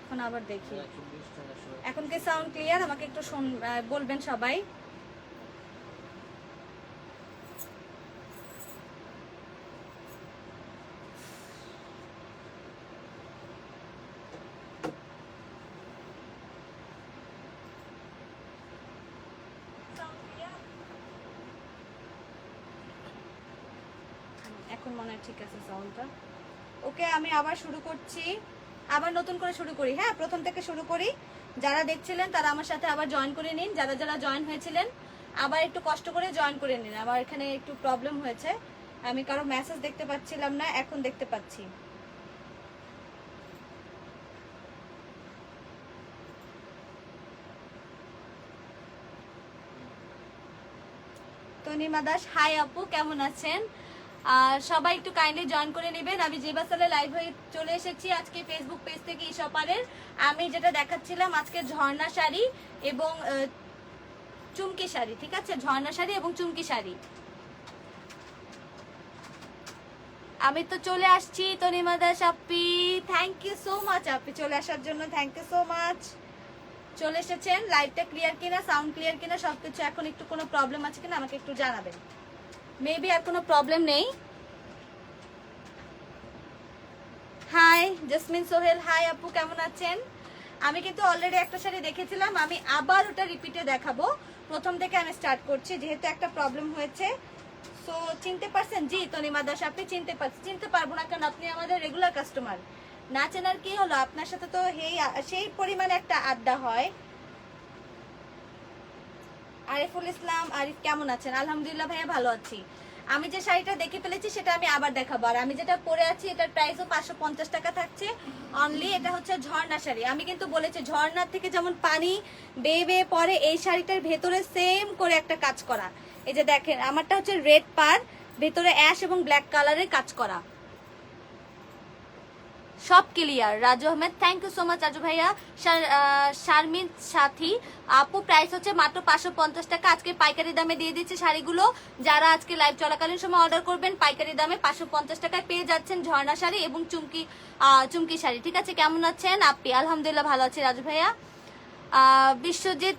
এখন আবার দেখি এখন কি সাউন্ড ক্লিয়ার? আমাকে একটু বলবেন সবাই। এখন মনে হয় ঠিক আছে সাউন্ডটা। ওকে, আমি আবার শুরু করছি, আবার নতুন করে শুরু করি। হ্যাঁ, প্রথম থেকে শুরু করি। যারা দেখছিলেন তারা আমার সাথে আবার জয়েন করে নিন, যারা যারা জয়েন হয়েছিলেন আবার একটু কষ্ট করে জয়েন করে নিন। আমার এখানে একটু প্রবলেম হয়েছে, আমি কারো মেসেজ দেখতে পাচ্ছিলাম না, এখন দেখতে পাচ্ছি। তনিমা দাস, হাই আপু, কেমন আছেন? সবাই একটু কাইন্ডলি জয়েন করে নেবেন। আমি জেবাসালে লাইভ হয়ে চলে এসেছি আজকে ফেসবুক পেজ থেকে ইশপারের। আমি যেটা দেখাচ্ছিলাম আজকে ঝর্ণা শাড়ি এবং চুমকি শাড়ি, ঠিক আছে? ঝর্ণা শাড়ি এবং চুমকি শাড়ি। আমি তো চলে আসছি তনিমা দাস আপি, থ্যাংক ইউ সো মাচ আপনি চলে আসার জন্য, থ্যাংক ইউ সো মাচ। চলে এসেছেন। লাইভটা ক্লিয়ার কিনা, সাউন্ড ক্লিয়ার কিনা, সবকিছু এখন একটু কোনো প্রবলেম আছে কিনা আমাকে একটু জানাবেন। মেবি আর কোনো প্রবলেম নেই। হাই জেসমিন সোহেল, হাই আপু, কেমন আছেন? আমি কিন্তু অলরেডি একটা শাড়ি দেখেছিলাম, আমি আবার ওটা রিপিটে দেখাবো। প্রথম থেকে আমি স্টার্ট করছি যেহেতু একটা প্রবলেম হয়েছে। সো চিনতে পারছেন? জি তনিমা দাস আপনি চিনতে পারছেন? চিনতে পারবো না কারণ আপনি আমাদের রেগুলার কাস্টমার। না চেনার কি হলো? আপনার সাথে তো সেই পরিমাণে একটা আড্ডা হয়। আরিফুল ইসলাম, আরিফ কেমন আছেন? আলহামদুলিল্লাহ ভাইয়া ভালো আছি। আমি যে শাড়িটা দেখে ফেলেছি সেটা আমি আবার দেখাবো। আর আমি যেটা পরে আছি এটার প্রাইসও 550 টাকা থাকছে অনলি। এটা হচ্ছে ঝর্ণা শাড়ি। আমি কিন্তু বলেছি ঝর্ণার থেকে যেমন পানি বেয়ে বেয়ে পরে, এই শাড়িটার ভেতরে সেম করে একটা কাজ করা। এই যে দেখেন, আমারটা হচ্ছে রেড পার, ভেতরে অ্যাশ এবং ব্ল্যাক কালারের কাজ করা, সব clear. Raju Ahmed, thank you so much Raju ভাইয়া। শারমিন সাথী আপু, প্রাইস হচ্ছে মাত্র 550 টাকা। আজকে পাইকারি দামে দিয়ে দিচ্ছে শাড়িগুলো। যারা আজকে লাইভ চলাকালীন সময় অর্ডার করবেন পাইকারি দামে 550 টাকায় পেয়ে যাচ্ছেন ঝর্ণা শাড়ি এবং চুমকি শাড়ি, ঠিক আছে? কেমন আছেন আপনি? আলহামদুলিল্লাহ ভালো আছি রাজু ভাইয়া। বিশ্বজিৎ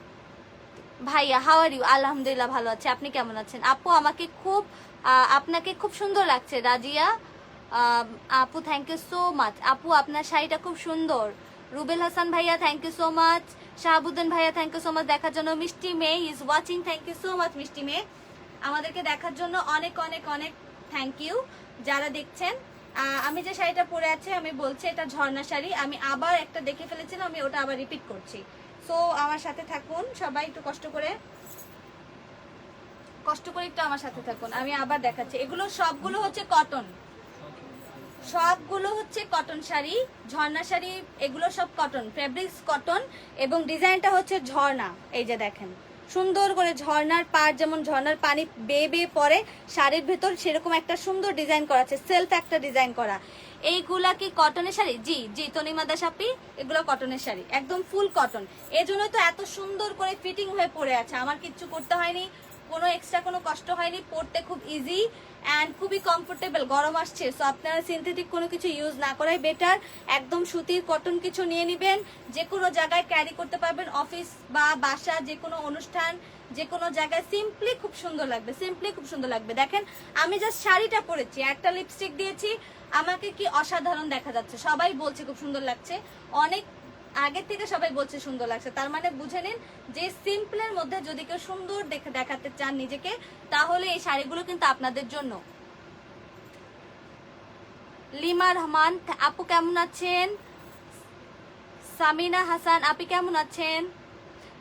ভাইয়া, হাউ আর ইউ? আলহামদুলিল্লাহ ভালো আছে, আপনি কেমন আছেন? আপু আপনাকে খুব সুন্দর লাগছে। রাজিয়া আপু, থ্যাংক ইউ সো মাচ। আপু আপনার শাড়িটা খুব সুন্দর। রুবেল হাসান ভাইয়া, thank you so much. Shahabuddin ভাইয়া, থ্যাংক ইউ সো মাচ দেখার জন্য। মিষ্টি মে is watching, thank you so much Mishti মে। আমাদেরকে দেখার জন্য অনেক অনেক অনেক থ্যাংক ইউ যারা দেখছেন। আমি যে শাড়িটা পরে আছি আমি বলছি এটা ঝর্ণা শাড়ি। আমি আবার একটা দেখে ফেলেছিলাম, আমি ওটা আবার রিপিট করছি। সো আমার সাথে থাকুন সবাই, একটু কষ্ট করে একটু আমার সাথে থাকুন। আমি আবার দেখাচ্ছি। এগুলো সবগুলো হচ্ছে কটন, সবগুলো হচ্ছে কটন শাড়ি, ঝর্ণা শাড়ি। এগুলো সব কটন, ফেব্রিক্স কটন এবং ডিজাইনটা হচ্ছে ঝর্ণা। এই যে দেখেন সুন্দর করে ঝর্ণার পাড়, যেমন ঝর্ণার পানি বেয়ে বেয়ে পড়ে শাড়ির ভেতর, সেরকম একটা সুন্দর ডিজাইন করা আছে, সেলফ একটা ডিজাইন করা। এইগুলা কি কটনের শাড়ি? জি জি তনিমা দাস আপি, এগুলো কটনের শাড়ি, একদম ফুল কটন। এই জন্য তো এত সুন্দর করে ফিটিং হয়ে পড়ে আছে। আমার কিচ্ছু করতে হয়নি, কোনো এক্সট্রা কোনো কষ্ট হয়নি, পরতে খুব ইজি অ্যান্ড খুবই কমফোর্টেবল। গরম আসছে, সো আপনারা সিনথেটিক কোনো কিছু ইউজ না করাই বেটার। একদম সুতির কটন কিছু নিয়ে নেবেন, যে কোনো জায়গায় ক্যারি করতে পারবেন, অফিস বা বাসা, যে কোনো অনুষ্ঠান, যে কোনো জায়গায় সিম্পলি খুব সুন্দর লাগবে, সিম্পলি খুব সুন্দর লাগবে। দেখেন আমি জাস্ট শাড়িটা পরেছি, একটা লিপস্টিক দিয়েছি, আমাকে কি অসাধারণ দেখা যাচ্ছে। সবাই বলছে খুব সুন্দর লাগছে, অনেক আগের থেকে সবাই বলছে সুন্দর লাগছে। তার মানে বুঝে নিন যে সিম্পলের মধ্যে যদি কেউ সুন্দর দেখাতে চান নিজেকে, তাহলে এই শাড়িগুলো কিন্তু আপনাদের জন্য। লিমা রহমান আপু কেমন আছেন? সামিনা হাসান আপনি কেমন আছেন?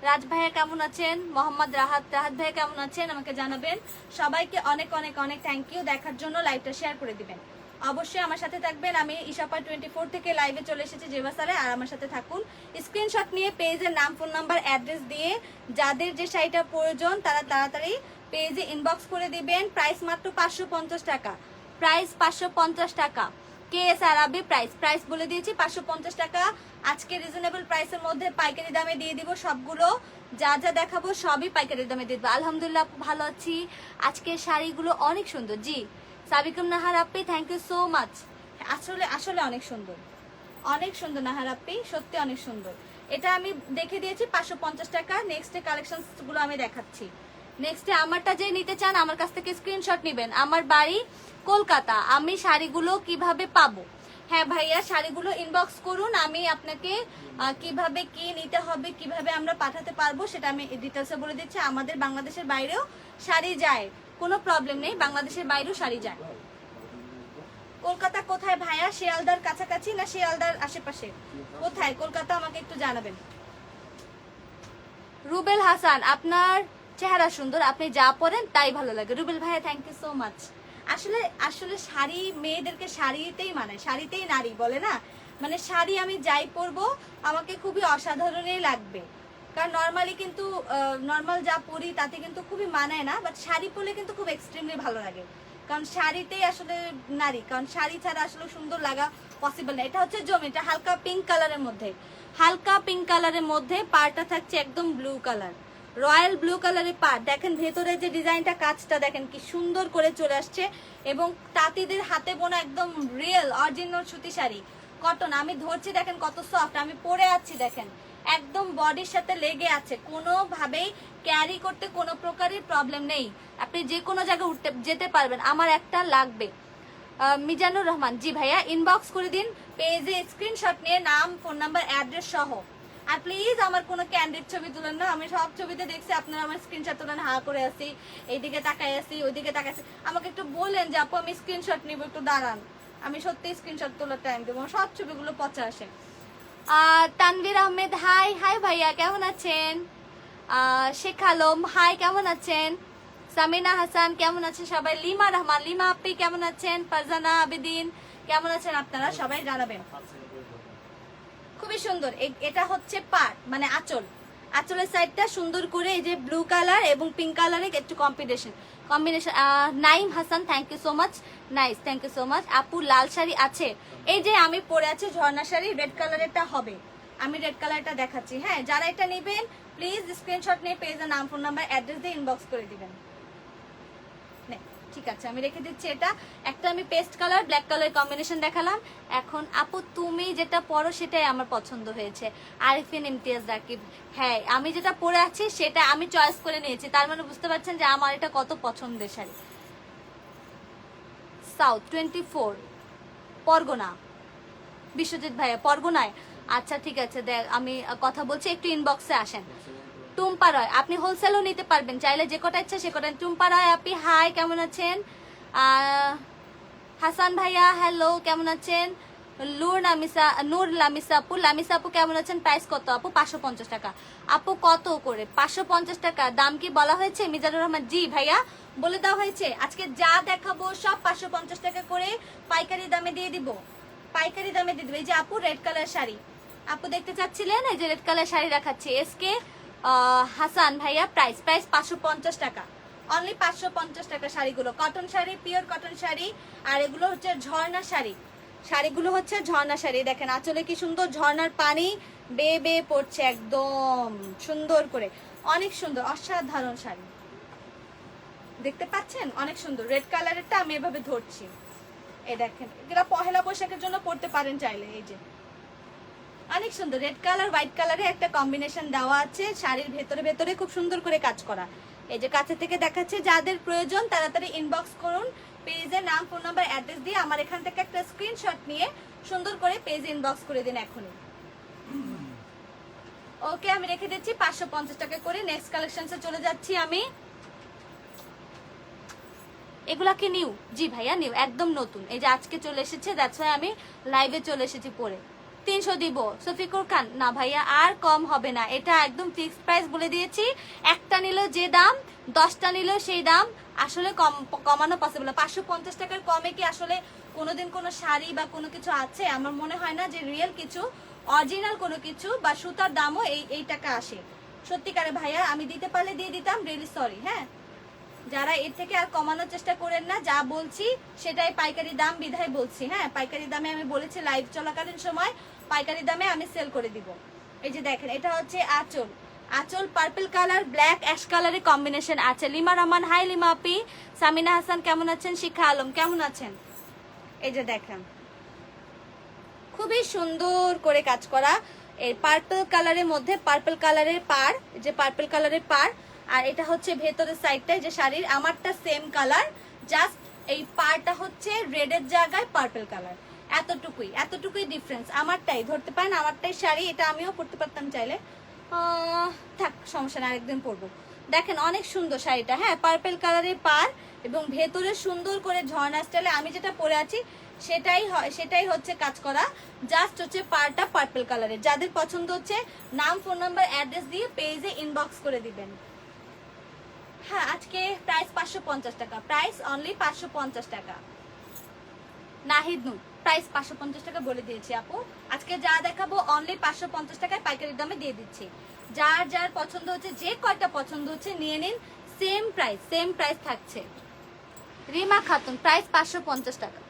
রাজ ভাইয়া কেমন আছেন? মোহাম্মদ রাহাত ভাইয়া কেমন আছেন? আমাকে জানাবেন। সবাইকে অনেক অনেক অনেক থ্যাংক ইউ দেখার জন্য। লাইভটা শেয়ার করে দিবেন অবশ্যই, আমার সাথে থাকবেন। আমি ইশাপা 24 থেকে লাইভে চলে এসেছি জেবাসারে, আর আমার সাথে থাকুন। স্ক্রিনশট নিয়ে পেজের নাম, ফোন নাম্বার, অ্যাড্রেস দিয়ে যাদের যে শাড়িটা প্রয়োজন তারা তাড়াতাড়ি পেজে ইনবক্স করে দিবেন। প্রাইস মাত্র 550 টাকা, প্রাইস 550 টাকা। কেএস আরবি প্রাইস বলে দিয়েছি 550 টাকা। আজকে রিজনেবল প্রাইসের মধ্যে পাইকারি দামে দিয়ে দিব সবগুলো। যা যা দেখাবো সবই পাইকারি দামে দিয়ে দেবো। আলহামদুলিল্লাহ ভালো আছি। আজকে শাড়িগুলো অনেক সুন্দর। জি সাবিকুম নাহার আপনি, থ্যাংক ইউ সো মাচ। আসলে আসলে অনেক সুন্দর, অনেক সুন্দর নাহার আপি, সত্যি অনেক সুন্দর। এটা আমি দেখে দিয়েছি 550 টাকা। নেক্সটে কালেকশন গুলো আমি দেখাচ্ছি। নেক্সটে আমারটা যে নিতে চান আমার কাছ থেকে স্ক্রিনশট নেবেন। আমার বাড়ি কলকাতা, আমি শাড়িগুলো কিভাবে পাবো? হ্যাঁ ভাইয়া, শাড়িগুলো ইনবক্স করুন, আমি আপনাকে কিভাবে কি নিতে হবে, কিভাবে আমরা পাঠাতে পারবো সেটা আমি ডিটেলসে বলে দিচ্ছি। আমাদের বাংলাদেশের বাইরেও শাড়ি যায়, কোনো প্রবলেম নেই, বাংলাদেশের বাইরেও শাড়ি যায়। কলকাতা কোথায় ভাইয়া? শিয়ালদার কাছাকাছি না শিয়ালদার আশেপাশে? কোথায় কলকাতা আমাকে একটু জানাবেন। রুবেল হাসান, আপনার চেহারা সুন্দর, আপনি যা পরেন তাই ভালো লাগে। রুবেল ভাইয়া থ্যাংক ইউ সো মাচ। আসলে আসলে শাড়ি মেয়েদেরকে শাড়িতেই মানায়, শাড়িতেই নারী বলে না, মানে শাড়ি আমি যাই পরবো আমাকে খুবই অসাধারণই লাগবে। কারণ নর্মালি কিন্তু নর্মাল যা পরি তাতে কিন্তু খুবই মানায় না, বাট শাড়ি পরলে কিন্তু খুব এক্সট্রিমলি ভালো লাগে। কারণ শাড়িতেই আসলে নারী, কারণ শাড়ি ছাড়া আসলে সুন্দর লাগা পসিবল না। এটা হচ্ছে জমি, এটা হালকা পিঙ্ক কালারের মধ্যে, হালকা পিঙ্ক কালারের মধ্যে পাড়টা থাকছে একদম ব্লু কালার, রয়্যাল ব্লু কালারের পাড়। দেখেন ভেতরে যে ডিজাইনটা, কাজটা দেখেন কি সুন্দর করে চলে আসছে, এবং তাঁতিদের হাতে বোনা একদম রিয়েল অরিজিনাল সুতি শাড়ি, কটন। আমি ধরছি দেখেন কত সফট, আমি পরে আছি দেখেন একদম বডির সাথে লেগে আছে, কোনোভাবেই ক্যারি করতে কোনো প্রকারের প্রবলেম নেই, আপনি যে কোনো জায়গায় উঠতে যেতে পারবেন। আমার একটা লাগবে। মিজানুর রহমান, জি ভাইয়া ইনবক্স করে দিন, পেজে স্ক্রিনশট নিয়ে নাম, ফোন নাম্বার, অ্যাড্রেস সহ। আর প্লিজ আমার কোনো ক্যান্ডিড ছবি তুলেন না, আমি সব ছবিতে দেখছি আপনারা আমার স্ক্রিনশট তুলেন, হা করে আসি, এইদিকে তাকাই আসি, ওইদিকে তাকাই আসি। আমাকে একটু বলেন যে আপু আমি স্ক্রিনশট নিব, একটু দাঁড়ান, আমি সত্যি স্ক্রিনশট তোলার টাইম দেবো, সব ছবিগুলো পচা আসে। তানভীর আহমেদ, হাই হাই ভাইয়া কেমন আছেন? শেখ আলম, হাই কেমন আছেন? সামিনা হাসান কেমন আছেন সবাই? লিমা রহমান, লিমা আপনি কেমন আছেন? ফারজানা আবেদিন কেমন আছেন? আপনারা সবাই জানাবেন। খুবই সুন্দর, এটা হচ্ছে পাড় মানে আঁচল, আঁচলের সাইডটা সুন্দর করে এই যে ব্লু কালার এবং পিঙ্ক কালারের একটু combination. Naim Hasan thank you so much, nice thank you so much. আপু লাল শাড়ি আছে? এই যে আমি পরে আছি ঝর্ণা শাড়ি, রেড কালারেরটা হবে, আমি রেড কালারটা দেখাচ্ছি। হ্যাঁ, যারা এটা নেবেন প্লিজ স্ক্রিনশট নিয়ে পেজের নাম, ফোন নাম্বার, অ্যাড্রেস দিয়ে ইনবক্স করে দিবেন। ঠিক আছে, আমি রেখে দিচ্ছি। এটা একটা আমি paste colour black colour combination দেখালাম। এখন আপু তুমি যেটা পরো সেটাই আমার পছন্দ হয়েছে। আরিফিন ইমতিয়াজ রাকিব, হ্যাঁ আমি যেটা পরে আছি সেটা আমি চয়েস করে নিয়েছি, তার মানে বুঝতে পারছেন যে আমার এটা কত পছন্দের শাড়ি। সাউথ 24 পরগনা, বিশ্বজিৎ ভাইয়া পরগনায়? আচ্ছা ঠিক আছে, দেখ আমি কথা বলছি, একটু ইনবক্সে আসেন। টুম্পা রয়, আপনি হোলসেলও নিতে পারবেন, চাইলে যে কটা ইচ্ছা সে কটা। টুম্পা রয় আপনি হাই কেমন আছেন? হাসান ভাইয়া হ্যালো কেমন আছেন? নূর লামিসা আপু, লামিসা আপু কেমন আছেন? প্রাইস কত আপু? 550 টাকা। আপু কত করে? 550 টাকা। দাম কি বলা হয়েছে? মিজানুর রহমান, জি ভাইয়া বলে দেওয়া হয়েছে। আজকে যা দেখাবো সব 550 টাকা করে পাইকারি দামে দিয়ে দিব, পাইকারি দামে দিয়ে দিব। এই যে আপু রেড কালার শাড়ি, আপু দেখতে চাচ্ছিলেন, এই যে রেড কালার শাড়ি দেখাচ্ছি। এসকে হাসান ভাইয়া, প্রাইস 550 টাকা, অনলি 550 টাকা। শাড়িগুলো cotton sari, pure cotton sari, আর এগুলো হচ্ছে ঝর্ণা শাড়ি, শাড়িগুলো হচ্ছে ঝর্ণা শাড়ি। দেখেন আঁচলে কি সুন্দর ঝর্ণার পানি বেয়ে বেয়ে পড়ছে একদম সুন্দর করে, অনেক সুন্দর অসাধারণ শাড়ি দেখতে পাচ্ছেন, অনেক সুন্দর। রেড কালারেরটা আমি এভাবে ধরছি, এই দেখেন এগুলো পহেলা বৈশাখের জন্য পরতে পারেন চাইলে। এই যে অনেক সুন্দর রেড কালার হোয়াইট কালারে একটা কম্বিনেশন দেওয়া আছে, শাড়ির ভেতরে ভেতরে খুব সুন্দর করে কাজ করা। এই যে কাছে থেকে দেখাচ্ছে, যাদের প্রয়োজন তাড়াতাড়ি ইনবক্স করুন, পেজের নাম, ফোন নাম্বার, অ্যাড্রেস দিয়ে আমার এখান থেকে একটা স্ক্রিনশট নিয়ে সুন্দর করে পেজে ইনবক্স করে দিন এখনই। ওকে, আমি রেখে দিচ্ছি 550 টাকা করে। নেক্সট কালেকশনসে চলে যাচ্ছি আমি। এগুলা কি নিউ? জি ভাইয়া নিউ, একদম নতুন, এই যে আজকে চলে এসেছে, দ্যাটস ওয়াই আমি লাইভে চলে এসেছি পরে। 300 দিব। সফিকুর খান, না ভাইয়া আর কম হবে না, এটা একদম ফিক্সড প্রাইস বলে দিয়েছি। একটা নিল যে দাম, 10টা নিল সেই দাম, আসলে কমানো পসিবল না। 550 টাকার কমে কি আসলে কোনোদিন কোনো শাড়ি বা কোনো কিছু আছে? আমার মনে হয় না যে রিয়েল কিছু, অরিজিনাল কোনো কিছু বা সুতার দামও এই টাকা আসে। সত্যিকারে ভাইয়া আমি দিতে পারলে দিয়ে দিতাম, রিয়েলি সরি। হ্যাঁ, যারা এর থেকে আর কমানোর চেষ্টা করেন না, যা বলছি সেটাই পাইকারি দাম বিধায় বলছি। হ্যাঁ, পাইকারি দামে আমি বলেছি লাইভ চলাকালীন সময় পাইকারি দামে আমি সেল করে দিব। এই যে দেখেন এটা হচ্ছে আঁচল, আঁচল পার্পল কালার ব্ল্যাক অ্যাশ কালারের কম্বিনেশন আছে। লিমা রহমান, হাই লিমা আপি। সামিনা হাসান কেমন আছেন? শিখা আলম কেমন আছেন? এই যে দেখেন খুবই সুন্দর করে কাজ করা। এই পার্পল কালারের মধ্যে পার্পল কালারের পাড়, যে পার্পল কালারের পাড়, আর এটা হচ্ছে ভেতরের সাইডটা যে শাড়ির আমারটা সেম কালার, জাস্ট এই পাড়টা হচ্ছে রেডের জায়গায় পার্পল কালার, এতটুকুই ডিফারেন্স। আমারটাই ধরতে পারেন, আমারটাই শাড়ি, এটা আমিও পরতে পারতাম চাইলে, থাক সমস্যা না, আরেকদিন পরবো। দেখেন অনেক সুন্দর শাড়িটা, হ্যাঁ পার্পল কালারের পাড় এবং ভেতরে সুন্দর করে ঝর্ণা স্টাইলে আমি যেটা পরে আছি সেটাই হচ্ছে কাজ করা, জাস্ট হচ্ছে পাড়টা পার্পল কালারের। যাদের পছন্দ হচ্ছে নাম, ফোন নাম্বার, অ্যাড্রেস দিয়ে পেজে ইনবক্স করে দিবেন। হ্যাঁ আজকে প্রাইস 550 টাকা, প্রাইস অনলি 550 টাকা। নাহিদ নূর, প্রাইস 550 টাকা বলে দিয়েছি আপু। আজকে যা দেখাবো অনলি 550 টাকায় পাইকারি দামে দিয়ে দিচ্ছি। যার যার পছন্দ হচ্ছে, যে কয়টা পছন্দ হচ্ছে নিয়ে নিন, সেম প্রাইস থাকছে। রিমা খাতুন, প্রাইস 550 টাকা।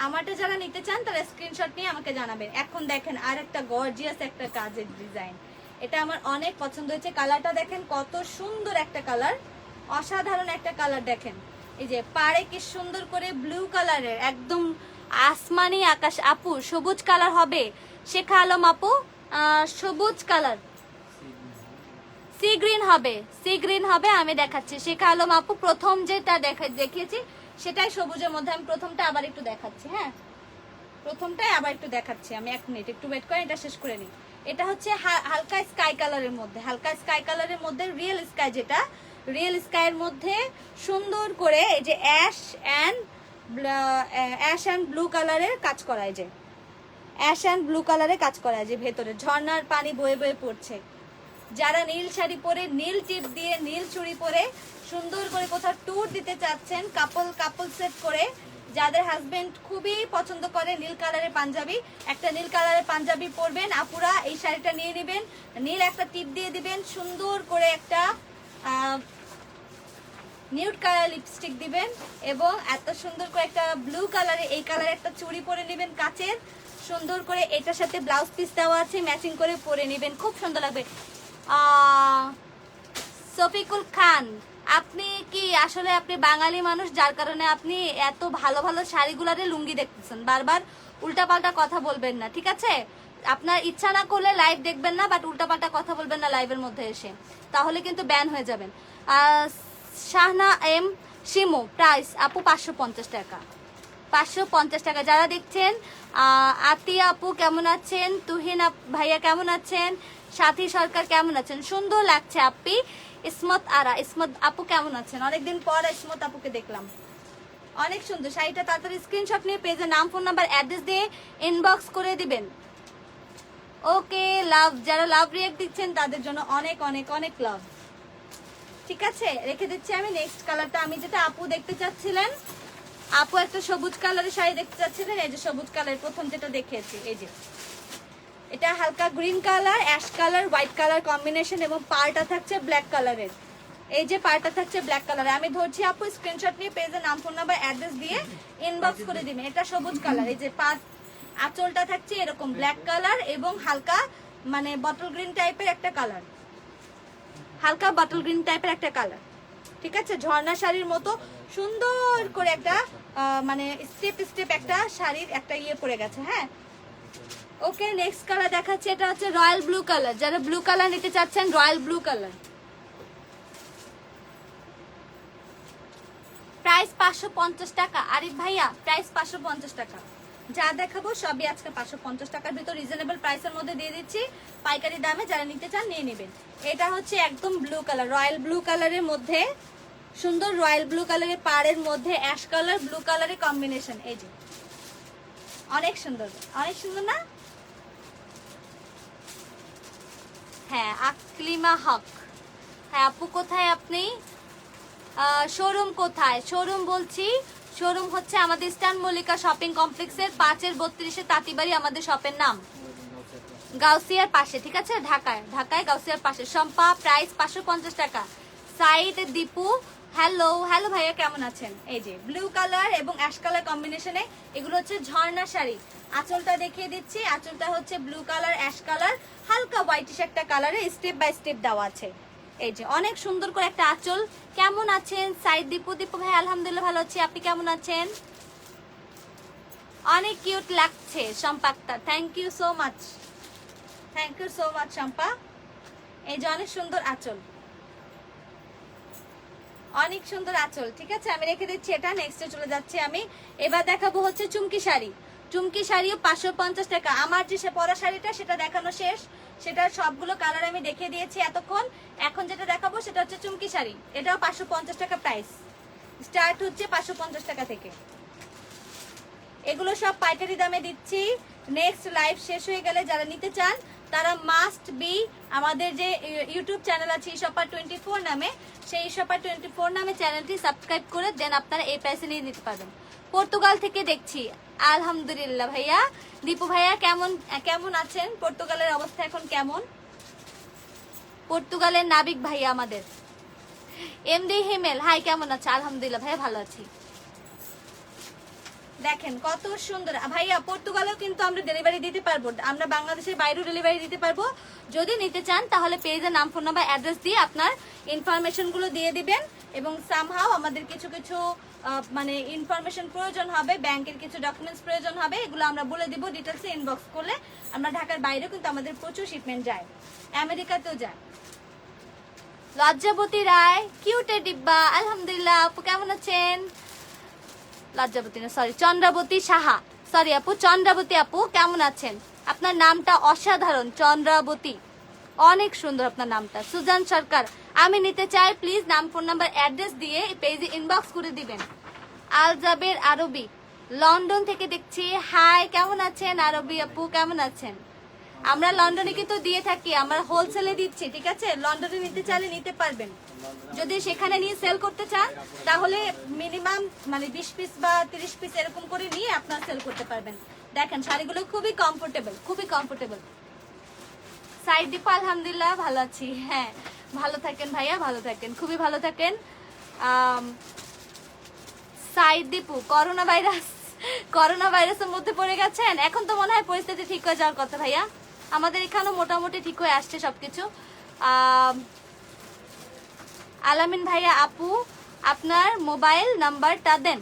আমারটা যারা নিতে চান তারা স্ক্রিনশট নিয়ে আমাকে জানাবেন। এখন দেখেন আর একটা গর্জিয়াস একটা কাজের ডিজাইন, এটা আমার অনেক পছন্দ হয়েছে। কালারটা দেখেন কত সুন্দর একটা কালার, অসাধারণ একটা কালার। দেখেন এই যে পাড়ে কি সুন্দর করে ব্লু কালারের, একদম আসমানি আকাশ। আপু সবুজ কালার হবে, শেখা আলম আপু সবুজ কালার, সি গ্রিন হবে, আমি দেখাচ্ছি। শেখা আলম আপু প্রথম যেটা দেখিয়েছি সেটাই সবুজের মধ্যে, আমি প্রথমটা আবার একটু দেখাচ্ছি। হ্যাঁ প্রথমটাই আবার একটু দেখাচ্ছি আমি, 1 মিনিট একটু ওয়েট করেন, এটা শেষ করে নিই। এটা হচ্ছে হালকা স্কাই কালারের মধ্যে, রিয়েল স্কাই, যেটা রিয়েল স্কাইয়ের মধ্যে সুন্দর করে এই যে অ্যাশ অ্যান্ড ব্লু কালারের কাজ করা, এই যে অ্যাশ অ্যান্ড ব্লু কালারের কাজ করা, যে ভেতরে ঝর্ণার পানি বয়ে বয়ে পড়ছে। যারা নীল শাড়ি পরে, নীল টিপ দিয়ে, নীল চুড়ি পরে সুন্দর করে কোথাও ট্যুর দিতে চাচ্ছেন, কাপল সেট করে, যাদের হাজবেন্ড খুবই পছন্দ করে নীল কালারের পাঞ্জাবি, একটা নীল কালারের পাঞ্জাবি পরবেন আপুরা, এই শাড়িটা নিয়ে নেবেন, নীল একটা টিপ দিয়ে দিবেন, সুন্দর করে একটা নিউড কালার লিপস্টিক দিবেন, এবং এত সুন্দর করে একটা ব্লু কালারে, এই কালারে একটা চুড়ি পরে নেবেন কাচের, সুন্দর করে এটার সাথে ব্লাউজ পিস দেওয়া আছে, ম্যাচিং করে পরে নেবেন, খুব সুন্দর লাগবে। শফিকুল খান, আপনি কি আসলে আপনি বাঙালি মানুষ, যার কারণে আপনি এত ভালো ভালো শাড়িগুলারে লুঙ্গি দেখতেছেন, বারবার উল্টাপাল্টা কথা বলবেন না, ঠিক আছে? আপনার ইচ্ছা না করলে লাইভ দেখবেন না, বাট উল্টাপাল্টা কথা বলবেন না লাইভের মধ্যে এসে, তাহলে কিন্তু ব্যান হয়ে যাবেন। শাহনা এম শিমু, প্রাইস আপু 550 টাকা, 550 টাকা। যারা দেখছেন, আতিয়া আপু কেমন আছেন, তুহিন ভাইয়া কেমন আছেন, সাথী সরকার কেমন আছেন, সুন্দর লাগছে আপি। ইসমত আপু কেমন আছেন, অনেকদিন পর ইসমত আপুকে দেখলাম, অনেক সুন্দর শাড়িটা। তাড়াতাড়ি স্ক্রিনশট নিয়ে পেজে নাম, ফোন নাম্বার, অ্যাড্রেস দিয়ে ইনবক্স করে দিবেন। ওকে লাভ, যারা লাভ রিয়েক্ট দিচ্ছেন তাদের জন্য অনেক অনেক অনেক লাভ, ঠিক আছে? রেখে দিচ্ছি আমি নেক্সট কালারটা, আমি যেটা আপু দেখতে চাচ্ছিলেন, আপু একটা সবুজ কালারের শাড়ি দেখতে চাচ্ছিলেন, এই যে সবুজ কালার প্রথম যেটা দেখিয়েছি, এই যে এটা হালকা green colour, ash colour, white colour combination, এবং পাড়টা থাকছে ব্ল্যাক কালারের, এই যে পাড়টা থাকছে ব্ল্যাক কালার। আমি ধরছি আপু, স্ক্রিনশট নিয়ে পেজে নাম, ফোন নাম্বার, অ্যাড্রেস দিয়ে ইনবক্স করে দিবেন। এটা সবুজ কালার, এই যে আঁচলটা থাকছে এরকম ব্ল্যাক কালার, এবং হালকা মানে বটল গ্রিন টাইপের একটা কালার, হালকা বটল গ্রিন টাইপের একটা কালার, ঠিক আছে? ঝর্ণা শাড়ির মতো সুন্দর করে একটা মানে স্টেপ একটা শাড়ির একটা ইয়ে পড়ে গেছে। হ্যাঁ ওকে, নেক্সট কালার দেখাচ্ছি, এটা হচ্ছে রয়্যাল ব্লু কালার। যারা ব্লু কালার নিতে চাচ্ছেন, রয়্যাল ব্লু কালার, প্রাইস 550 টাকা। আরিফ ভাইয়া, প্রাইস 550 টাকা। যা দেখাবো সবই আজকে 550 টাকার ভিতর রিজনেবল প্রাইসের মধ্যে দিয়ে দিচ্ছি, পাইকারি দামে। যারা নিতে চান নিয়ে নেবেন। এটা হচ্ছে একদম ব্লু কালার, রয়্যাল ব্লু কালারের মধ্যে, সুন্দর রয়্যাল ব্লু কালারের পাড়ের মধ্যে অ্যাশ কালার ব্লু কালারের কম্বিনেশন, এই যে অনেক সুন্দর, অনেক সুন্দর না? হ্যাঁ আকলিমা হক, হ্যাঁ আপু কোথায় আপনি? শোরুম কোথায়? শোরুম বলছি, শোরুম হচ্ছে আমাদের ইস্টার্ন মল্লিকা শপিং কমপ্লেক্সের 5-32 তাঁতিবাড়ি আমাদের শপের নাম, গাউসিয়ার পাশে, ঠিক আছে? ঢাকায় গাউসিয়ার পাশে। শম্পা, প্রাইস 550 টাকা। সাইদ দীপু, হ্যালো ভাইয়া কেমন আছেন? এই যে ব্লু কালার এবং অ্যাশ কালার কম্বিনেশনে, এগুলো হচ্ছে ঝর্ণা শাড়ি। আঁচলটা দেখিয়ে দিচ্ছি, আঁচলটা হচ্ছে ব্লু কালার, অ্যাশ কালার, হালকা হোয়াইটিশ একটা কালারে স্টেপ বাই স্টেপ দেওয়া আছে। এই যে অনেক সুন্দর করে একটা আঁচল। কেমন আছেন সাইদ দীপু? দীপু ভাই আলহামদুলিল্লাহ ভালো আছি, আপনি কেমন আছেন? অনেক কিউট লাগছে Shampa Akter, thank you so much, thank you so much Shampa. এই যে অনেক সুন্দর আঁচল, অনেক সুন্দর আঁচল। ঠিক আছে, আমি রেখে দিচ্ছি এটা। নেক্সটে চলে যাচ্ছি আমি। এবার দেখাবো হচ্ছে চুমকি শাড়ি। চুমকি শাড়িও 550 টাকা। আমার যে পরা শাড়িটা সেটা দেখানো শেষ, সেটার সবগুলো কালার আমি দেখিয়ে দিয়েছি এতক্ষণ। এখন যেটা দেখাবো সেটা হচ্ছে চুমকি শাড়ি, এটাও 550 টাকা প্রাইস, স্টার্ট হচ্ছে 550 টাকা থেকে। এগুলো সব পাইকারি দামে দিচ্ছি। নেক্সট লাইভ শেষ হয়ে গেলে যারা নিতে চান তারা মাস্ট বি আমাদের যে ইউটিউব চ্যানেল আছে ইশপার 24 নামে, সেই ইশপার 24 নামে চ্যানেলটি সাবস্ক্রাইব করে দেন, আপনারা এই প্রাইসে নিয়ে নিতে পারবেন। পর্তুগাল থেকে দেখছি, আলহামদুলিল্লাহ ভাইয়া। দীপু ভাইয়া কেমন আছেন? পর্তুগালের অবস্থা এখন কেমন? পর্তুগালের নাবিক ভাইয়া আমাদের। এমডি হিমেল হাই, কেমন আছে? আলহামদুলিল্লাহ ভাইয়া ভালো আছি। দেখেন কত সুন্দর ভাইয়া। পর্তুগালেও কিন্তু আমরা ডেলিভারি দিতে পারবো, আমরা বাংলাদেশের বাইরেও ডেলিভারি দিতে পারবো। যদি নিতে চান তাহলে পেজের নাম, ফোন নাম্বার, অ্যাড্রেস দিয়ে আপনার ইনফরমেশন গুলো দিয়ে দিবেন। এবং সামহাও আমাদের কিছু কিছু মানে ইনফরমেশন প্রয়োজন হবে, ব্যাংকের কিছু ডকুমেন্টস প্রয়োজন হবে, এগুলো আমরা বলে দিব ডিটেলসে ইনবক্স করলে। আমরা ঢাকার বাইরেও কিন্তু আমাদের প্রচুর শিপমেন্ট যায়, আমেরিকাতেও যায়। লজ্জাবতী রায় কিউটে ডিব্বা, আলহামদুলিল্লাহ আপু কেমন আছেন? লজ্জাবতী না, সরি চন্দ্রাবতী সাহা, সরি আপু চন্দ্রাবতী আপু কেমন আছেন? আপনার নামটা অসাধারণ, চন্দ্রাবতী, অনেক সুন্দর আপনার নামটা। সুজান সরকার, আমি নিতে চাই, প্লিজ নাম, ফোন নাম্বার, অ্যাড্রেস দিয়ে পেজে ইনবক্স করে দিবেন। আলজাবের আরবি লন্ডন থেকে দেখছি, হাই কেমন আছেন? আরবি আপু কেমন আছেন? আমরা লন্ডনে কিন্তু দিয়ে থাকি, আমরা হোলসেলে দিচ্ছি, ঠিক আছে? লন্ডনে নিতে চাইলে নিতে পারবেন। যদি সেখানে নিয়ে সেল করতে চান তাহলে মিনিমাম মানে 20 পিস বা 30 পিস এরকম করে নিয়ে আপনারা সেল করতে পারবেন। দেখেন শাড়িগুলো খুবই কমফোর্টেবল, খুবই কমফোর্টেবল। সাইদ দীপু আলহামদুলিল্লাহ ভালো আছি, হ্যাঁ ভালো থাকেন ভাইয়া, ভালো থাকেন, খুবই ভালো থাকেন। সাইদ দীপু করোনা ভাইরাসের মধ্যে পড়ে গেছেন? এখন তো মনে হয় পরিস্থিতি ঠিক হয়ে যাওয়ার কথা ভাইয়া, আমাদের এখানেও মোটামুটি ঠিক হয়ে আসছে সবকিছু। আলামিন ভাইয়া আপু আপনার মোবাইল নাম্বারটা দেন।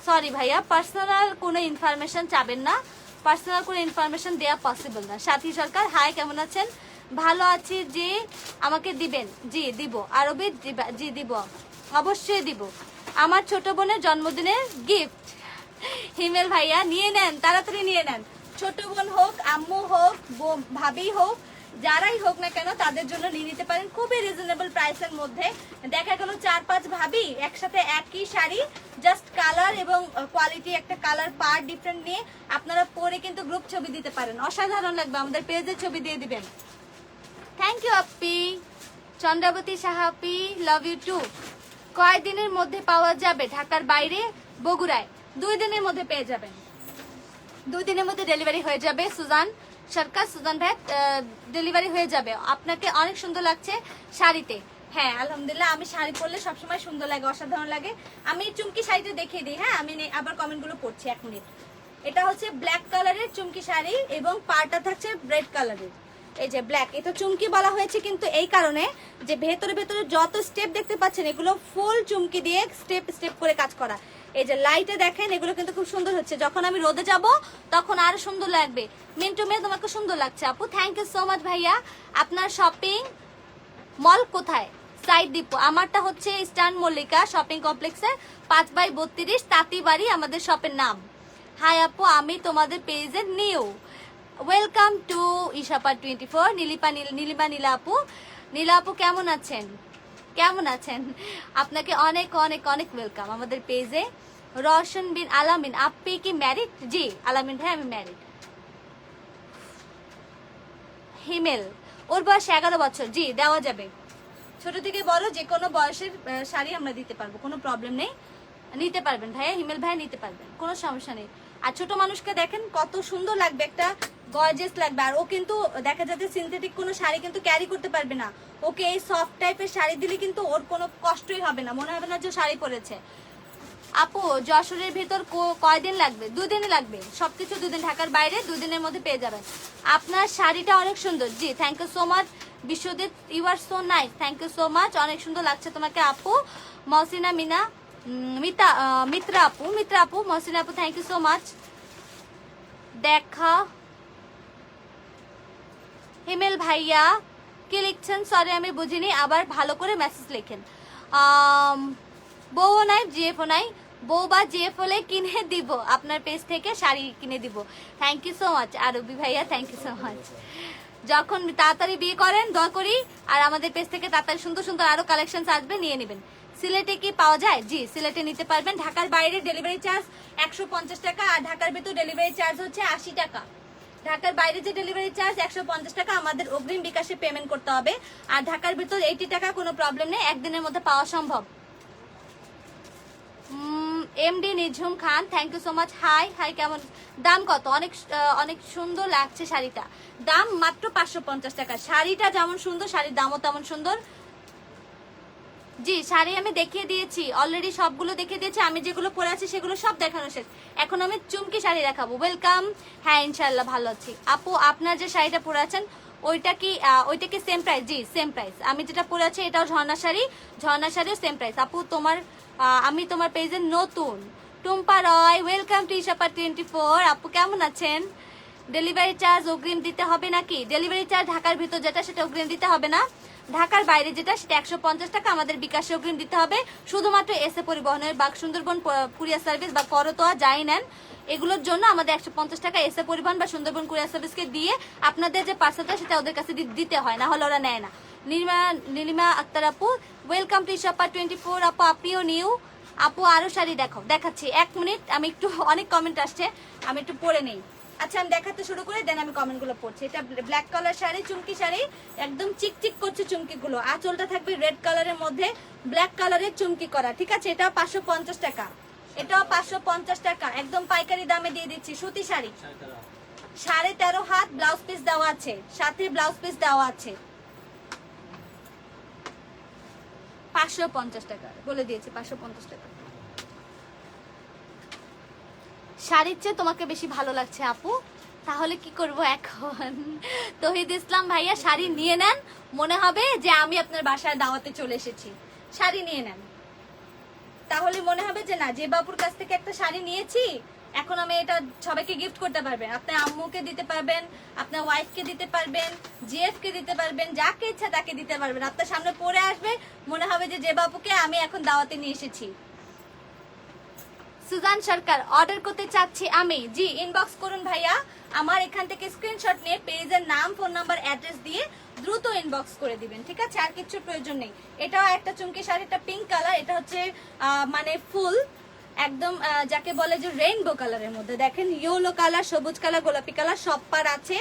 সরি ভাইয়া, পার্সোনাল কোনো ইনফরমেশন চাবেন না, পার্সোনাল কোনো ইনফরমেশন দেওয়া পসিবল না। সাথী সরকার হাই কেমন আছেন? ভালো আছি, জি আমাকে দিবেন? জি দিব। আরবি জি দিব, অবশ্যই দিব। আমার ছোট বোনের জন্মদিনের গিফট। হিমেল ভাইয়া নিয়ে নেন, তাড়াতাড়ি নিয়ে নেন। ছোট বোন হোক, আম্মু হোক, ভাবি হোক, যারাই হোক না কেন তাদের জন্য নিয়ে নিতে পারেন খুবই রিজনেবল প্রাইসের মধ্যে। দেখা গেল 4-5 ভাবি একসাথে একই শাড়ি, জাস্ট কালার এবং কোয়ালিটি, একটা কালার পার ডিফারেন্ট নিয়ে আপনারা পরে কিন্তু গ্রুপ ছবি দিতে পারেন, অসাধারণ লাগবে। আমাদের পেজে ছবি দিয়ে দিবেন। থ্যাংক ইউ আপ্পি। চন্দ্রাবতী সাহাপি লাভ ইউ টু। কয়দিনের মধ্যে পাওয়া যাবে? ঢাকার বাইরে বগুড়ায় 2 দিনের মধ্যে পেয়ে যাবেন, 2 দিনের মধ্যে ডেলিভারি হয়ে যাবে। সুজান সরকার, সুজান ভাই ডেলিভারি হয়ে যাবে। আপনাকে অনেক সুন্দর লাগছে শাড়িতে। হ্যাঁ আলহামদুলিল্লাহ, আমি শাড়ি পরলে সবসময় সুন্দর লাগে, অসাধারণ লাগে। আমি চুমকি শাড়িটা দেখিয়ে দিই, হ্যাঁ আমি আবার কমেন্টগুলো পড়ছি 1 মিনিট। এটা হচ্ছে ব্ল্যাক কালারের চুমকি শাড়ি এবং পাড়টা থাকছে রেড কালারের। এই যে ব্ল্যাক, এটা চুমকি বলা হয়েছে কিন্তু এই কারণে যে ভেতরে ভেতরে যত স্টেপ দেখতে পাচ্ছেন এগুলো ফুল চুমকি দিয়ে স্টেপ স্টেপ করে কাজ করা। এই যে লাইটে দেখেন এগুলো কিন্তু খুব সুন্দর হচ্ছে, যখন আমি রোদে যাব তখন আরো সুন্দর লাগবে। মিন্টু মেয়ে তোমাকে সুন্দর লাগছে আপু, থ্যাংক ইউ সো মাচ ভাইয়া। আপনার শপিং মল কোথায়? সাইদ দীপু আমারটা হচ্ছে ইস্টার্ন মল্লিকা শপিং কমপ্লেক্সের 5/32 তাঁতিবাড়ি আমাদের শপের নাম। হাই আপু, আমি তোমাদের পেজের নিউ, ওয়েলকাম টু ইশাপার 24। নীলিমা নীলা আপু, নীলা আপু কেমন আছেন? কেমন আছেন? আপনাকে অনেক অনেক অনেক ওয়েলকাম আমাদের পেজে। রওশন বিন আলামিন, আপনি কি ম্যারিড? জি আলামিন ভাই আমি ম্যারিড। হিমেল, ওর বয়স 11 বছর, জি দেওয়া যাবে। ছোট থেকে বড় যে কোনো বয়সের শাড়ি আমরা দিতে পারবো, কোনো প্রবলেম নেই, নিতে পারবেন ভাইয়া, হিমেল ভাই নিতে পারবেন, কোনো সমস্যা নেই। আর ছোট মানুষকে দেখেন কত সুন্দর লাগবে, একটা গর্জিয়াস লাগবে। আর ও কিন্তু দেখা যাচ্ছে সিনথেটিক কোনো শাড়ি কিন্তু ক্যারি করতে পারবে না, ওকে এই সফট টাইপের শাড়ি দিলে কিন্তু ওর কোনো কষ্টই হবে না, মনে হবে না যে শাড়ি পরেছে। আপু যশোরের ভিতর কয়দিন লাগবে? 2 দিনে লাগবে, সবকিছু 2 দিন, ঢাকার বাইরে 2 দিনের মধ্যে পেয়ে যাবেন। আপনার শাড়িটা অনেক সুন্দর। জি thank you so much Biswajit, you are so nice, thank you so much, অনেক সুন্দর লাগছে তোমাকে আপু। মহসিনা মিনা মিত্রা আপু মহসিনা আপু থ্যাংক ইউ সো মাচ। দেখা হিমেল ভাইয়া কি লিখছেন? সরি আমি বুঝিনি, আবার ভালো করে মেসেজ লেখেন। বউ নাই জিএফও নাই, বউ বা জিএফ হলে কিনে দিব, আপনার পেজ থেকে শাড়ি কিনে দিব। থ্যাংক ইউ সো মাচ আরবি ভাইয়া, থ্যাংক ইউ সো মাচ। যখন তাড়াতাড়ি বিয়ে করেন দয়া করি, আর আমাদের পেজ থেকে তাড়াতাড়ি সুন্দর সুন্দর আরো কালেকশন আসবে, নিয়ে নেবেন। সিলেটে কি পাওয়া যায়? জি সিলেটে নিতে পারবেন। ঢাকার বাইরে ডেলিভারি চার্জ 150 টাকা, আর ঢাকার ভেতর ডেলিভারি চার্জ হচ্ছে 80 টাকা। ঢাকার বাইরে যে ডেলিভারি চার্জ 150 টাকা আমাদের অগ্রিম বিকাশে পেমেন্ট করতে হবে, আর ঢাকার ভিতর 80 টাকা, কোনো প্রবলেম নেই, একদিনের মধ্যে পাওয়া সম্ভব। MD Nijhum Khan thank you so much. Hi hi, কেমন? দাম কত? অনেক অনেক সুন্দর লাগছে শাড়িটা, দাম মাত্র 550 টাকা। শাড়িটা যেমন সুন্দর, শাড়ির দামও তেমন সুন্দর। জি শাড়ি আমি দেখিয়ে দিয়েছি অলরেডি, সবগুলো দেখিয়ে দিয়েছি, আমি যেগুলো পরে আছি সেগুলো সব দেখানো শেষ। এখন আমি চুমকি শাড়ি দেখাবো। ওয়েলকাম। হ্যাঁ ইনশাল্লাহ ভালো আছি আপু। আপনার যে শাড়িটা পরে আছেন ওইটা কি সেম প্রাইস? জি সেম প্রাইস। আমি যেটা পরে আছি এটাও ঝর্ণা শাড়িও সেম প্রাইস আপু। আমি তোমার পেজে নতুন। টুম্পা রয় ওয়েলকাম টু ইশাপা 24 আপু কেমন আছেন? ডেলিভারি চার্জ অগ্রিম দিতে হবে নাকি? ডেলিভারি চার্জ ঢাকার ভিতর যেটা সেটা অগ্রিম দিতে হবে না, ঢাকার বাইরে যেটা সেটা 150 টাকা আমাদের বিকাশে অগ্রিম দিতে হবে। শুধুমাত্র এসে পরিবহনের বা সুন্দরবন কুরিয়ার সার্ভিস বা করতোয়া যাই নেন এগুলোর জন্য আমাদের 150 টাকা এসে পরিবহন বা সুন্দরবন কুরিয়ার সার্ভিসকে দিয়ে আপনাদের যে পার্সেলটা সেটা ওদের কাছে দিতে হয়, না হলে ওরা নেয় না। নীলিমা আক্তার আপু ওয়েলকাম টু ইশাপা 24 আপু, আপনিও নিউ আপু। আরো শাড়ি দেখাচ্ছি, 1 মিনিট, আমি একটু অনেক কমেন্ট আসছে, আমি একটু পড়ে নেই। আচ্ছা আমি দেখাতে শুরু করে দেন আমি কমেন্টগুলো পড়ছি। এটা ব্ল্যাক কালার শাড়ি, চুমকি শাড়ি, একদম চিকচিক করছে চুমকিগুলো। আঁচলটা থাকবে রেড কালারের মধ্যে ব্ল্যাক কালারের চুমকি করা, ঠিক আছে? এটাও 550 টাকা, এটাও 550 টাকা, একদম পাইকারি দামে দিয়ে দিচ্ছি। সুতি শাড়ি 13.5 হাত, ব্লাউজ পিস দেওয়া আছে, সাথে ব্লাউজ পিস দেওয়া আছে। 550 টাকা বলে দিয়েছি, 550 টাকা। শাড়ির চেয়ে তোমাকে বেশি ভালো লাগছে আপু, তাহলে কি করব এখন? তহিদ ইসলাম ভাইয়া শাড়ি নিয়ে নেন, মনে হবে যে আমি আপনার বাসায় দাওয়াতে চলে এসেছি। শাড়ি নিয়ে নেন, তাহলে মনে হবে যে না, যে বাপুর কাছ থেকে একটা শাড়ি নিয়েছি এখন আমি এটা সবাইকে গিফট করতে পারবেন। আপনার আম্মুকে দিতে পারবেন, আপনার ওয়াইফকে দিতে পারবেন, জিএফ কে দিতে পারবেন, যাকে ইচ্ছা তাকে দিতে পারবেন। আপনার সামনে পরে আসবে, মনে হবে যে বাপুকে আমি এখন দাওয়াতে নিয়ে এসেছি। সুজান সরকার অর্ডার করতে চাচ্ছি আমি। জি ইনবক্স করুন ভাইয়া, আমার এখান থেকে স্ক্রিনশট নিয়ে পেজের নাম, ফোন নাম্বার, অ্যাড্রেস দিয়ে দ্রুত ইনবক্স করে দিবেন, ঠিক আছে? আর কিছু প্রয়োজন নেই। এটাও একটা চুমকি শাড়ি, এটা পিঙ্ক কালার, এটা হচ্ছে মানে ফুল একদম যাকে বলে যে রেইনবো কালারের মধ্যে, দেখেন ইয়েলো কালার, সবুজ কালার, গোলাপি কালার সব পার আছে,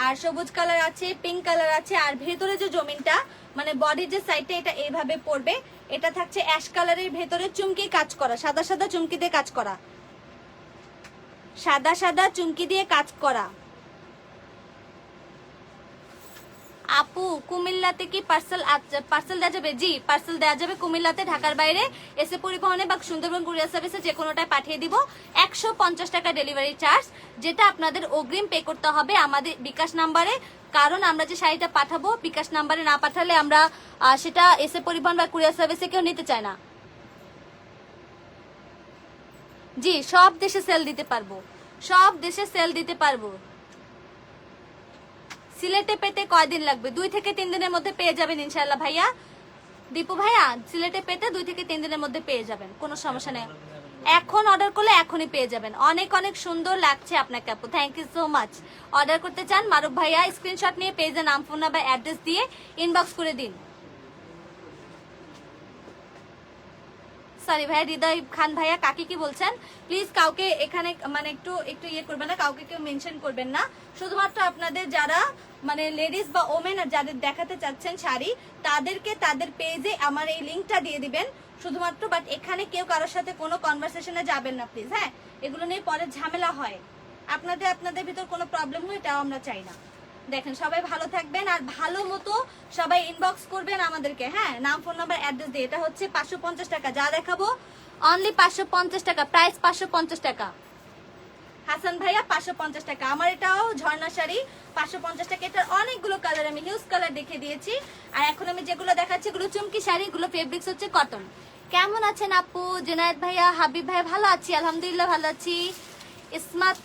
আর সবুজ কালার আছে, পিঙ্ক কালার আছে, আর ভেতরে যে জমিনটা মানে বডির যে সাইডটা এটা এইভাবে পড়বে। এটা থাকছে অ্যাশ কালারের, ভেতরে চুমকি কাজ করা, সাদা সাদা চুমকি দিয়ে কাজ করা, সাদা সাদা চুমকি দিয়ে কাজ করা। আপু কুমিল্লাতে কি পার্সেল দেওয়া যাবে? জি পার্সেল দেওয়া যাবে কুমিল্লাতে, ঢাকার বাইরে এসে পরিবহনে বা সুন্দরবন কুরিয়ার সার্ভিসে যে কোনোটায় পাঠিয়ে দিব। 150 টাকা ডেলিভারি চার্জ, যেটা আপনাদের অগ্রিম পে করতে হবে আমাদের বিকাশ নাম্বারে। কারণ আমরা যে শাড়িটা পাঠাবো বিকাশ নাম্বারে না পাঠালে আমরা সেটা এসে পরিবহন বা কুরিয়ার সার্ভিসে কেউ নিতে চায় না। জি সব দেশে সেল দিতে পারবো, সব দেশে সেল দিতে পারবো। সিলেটে পেতে কয়দিন লাগবে? 2 থেকে 3 দিনের মধ্যে পেয়ে যাবেন ইনশাআল্লাহ ভাইয়া। দীপু ভাইয়া সিলেটে পেতে 2 থেকে 3 দিনের মধ্যে পেয়ে যাবেন, কোনো সমস্যা নেই। এখন অর্ডার করলে এখনই পেয়ে যাবেন। অনেক অনেক সুন্দর লাগছে আপনাকে আপু, thank you so much. Order করতে চান মারুফ ভাইয়া স্ক্রিনশট নিয়ে পেজে নাম, ফোন নাম্বার, অ্যাড্রেস দিয়ে ইনবক্স করে দিন। সরি ভাইয়া, হৃদয় খান ভাইয়া কাকে কি বলছেন? প্লিজ কাউকে এখানে মানে একটু ইয়ে করবেন না, কাউকে কেউ মেনশন করবেন না। শুধুমাত্র আপনাদের যারা মানে লেডিস বা ওমেন যাদের দেখাতে চাচ্ছেন শাড়ি, তাদেরকে তাদের পেজে আমার এই লিঙ্কটা দিয়ে দিবেন শুধুমাত্র। বাট এখানে কেউ কারোর সাথে কোনো কনভারসেশনে যাবেন না প্লিজ, হ্যাঁ? এগুলো নিয়ে পরে ঝামেলা হয়, আপনাদের ভিতর কোনো প্রবলেম হয়, এটাও আমরা চাই না। দেখেন সবাই ভালো থাকবেন, আর ভালো মতো সবাই ইনবক্স করবেন আমাদেরকে, হ্যাঁ? নাম, ফোন নাম্বার, অ্যাড্রেস দিয়ে। এটা হচ্ছে 550 টাকা, যা দেখাবো অনলি 550 টাকা, প্রাইস 550 টাকা। হাসান ভাইয়া 550 টাকা। আমার এটাও ঝর্ণা শাড়ি 550 টাকা। এটার অনেকগুলো কালার, আমি হিউজ কালার দেখে দিয়েছি। আর এখন আমি যেগুলো দেখাচ্ছি এগুলো চুমকি শাড়ি, এগুলো ফেব্রিক্স হচ্ছে কটন। কেমন আছেন আপু? জুনায়েদ ভাইয়া, হাবিব ভাই, ভালো আছি আলহামদুলিল্লাহ, ভালো আছি। ইসমাত,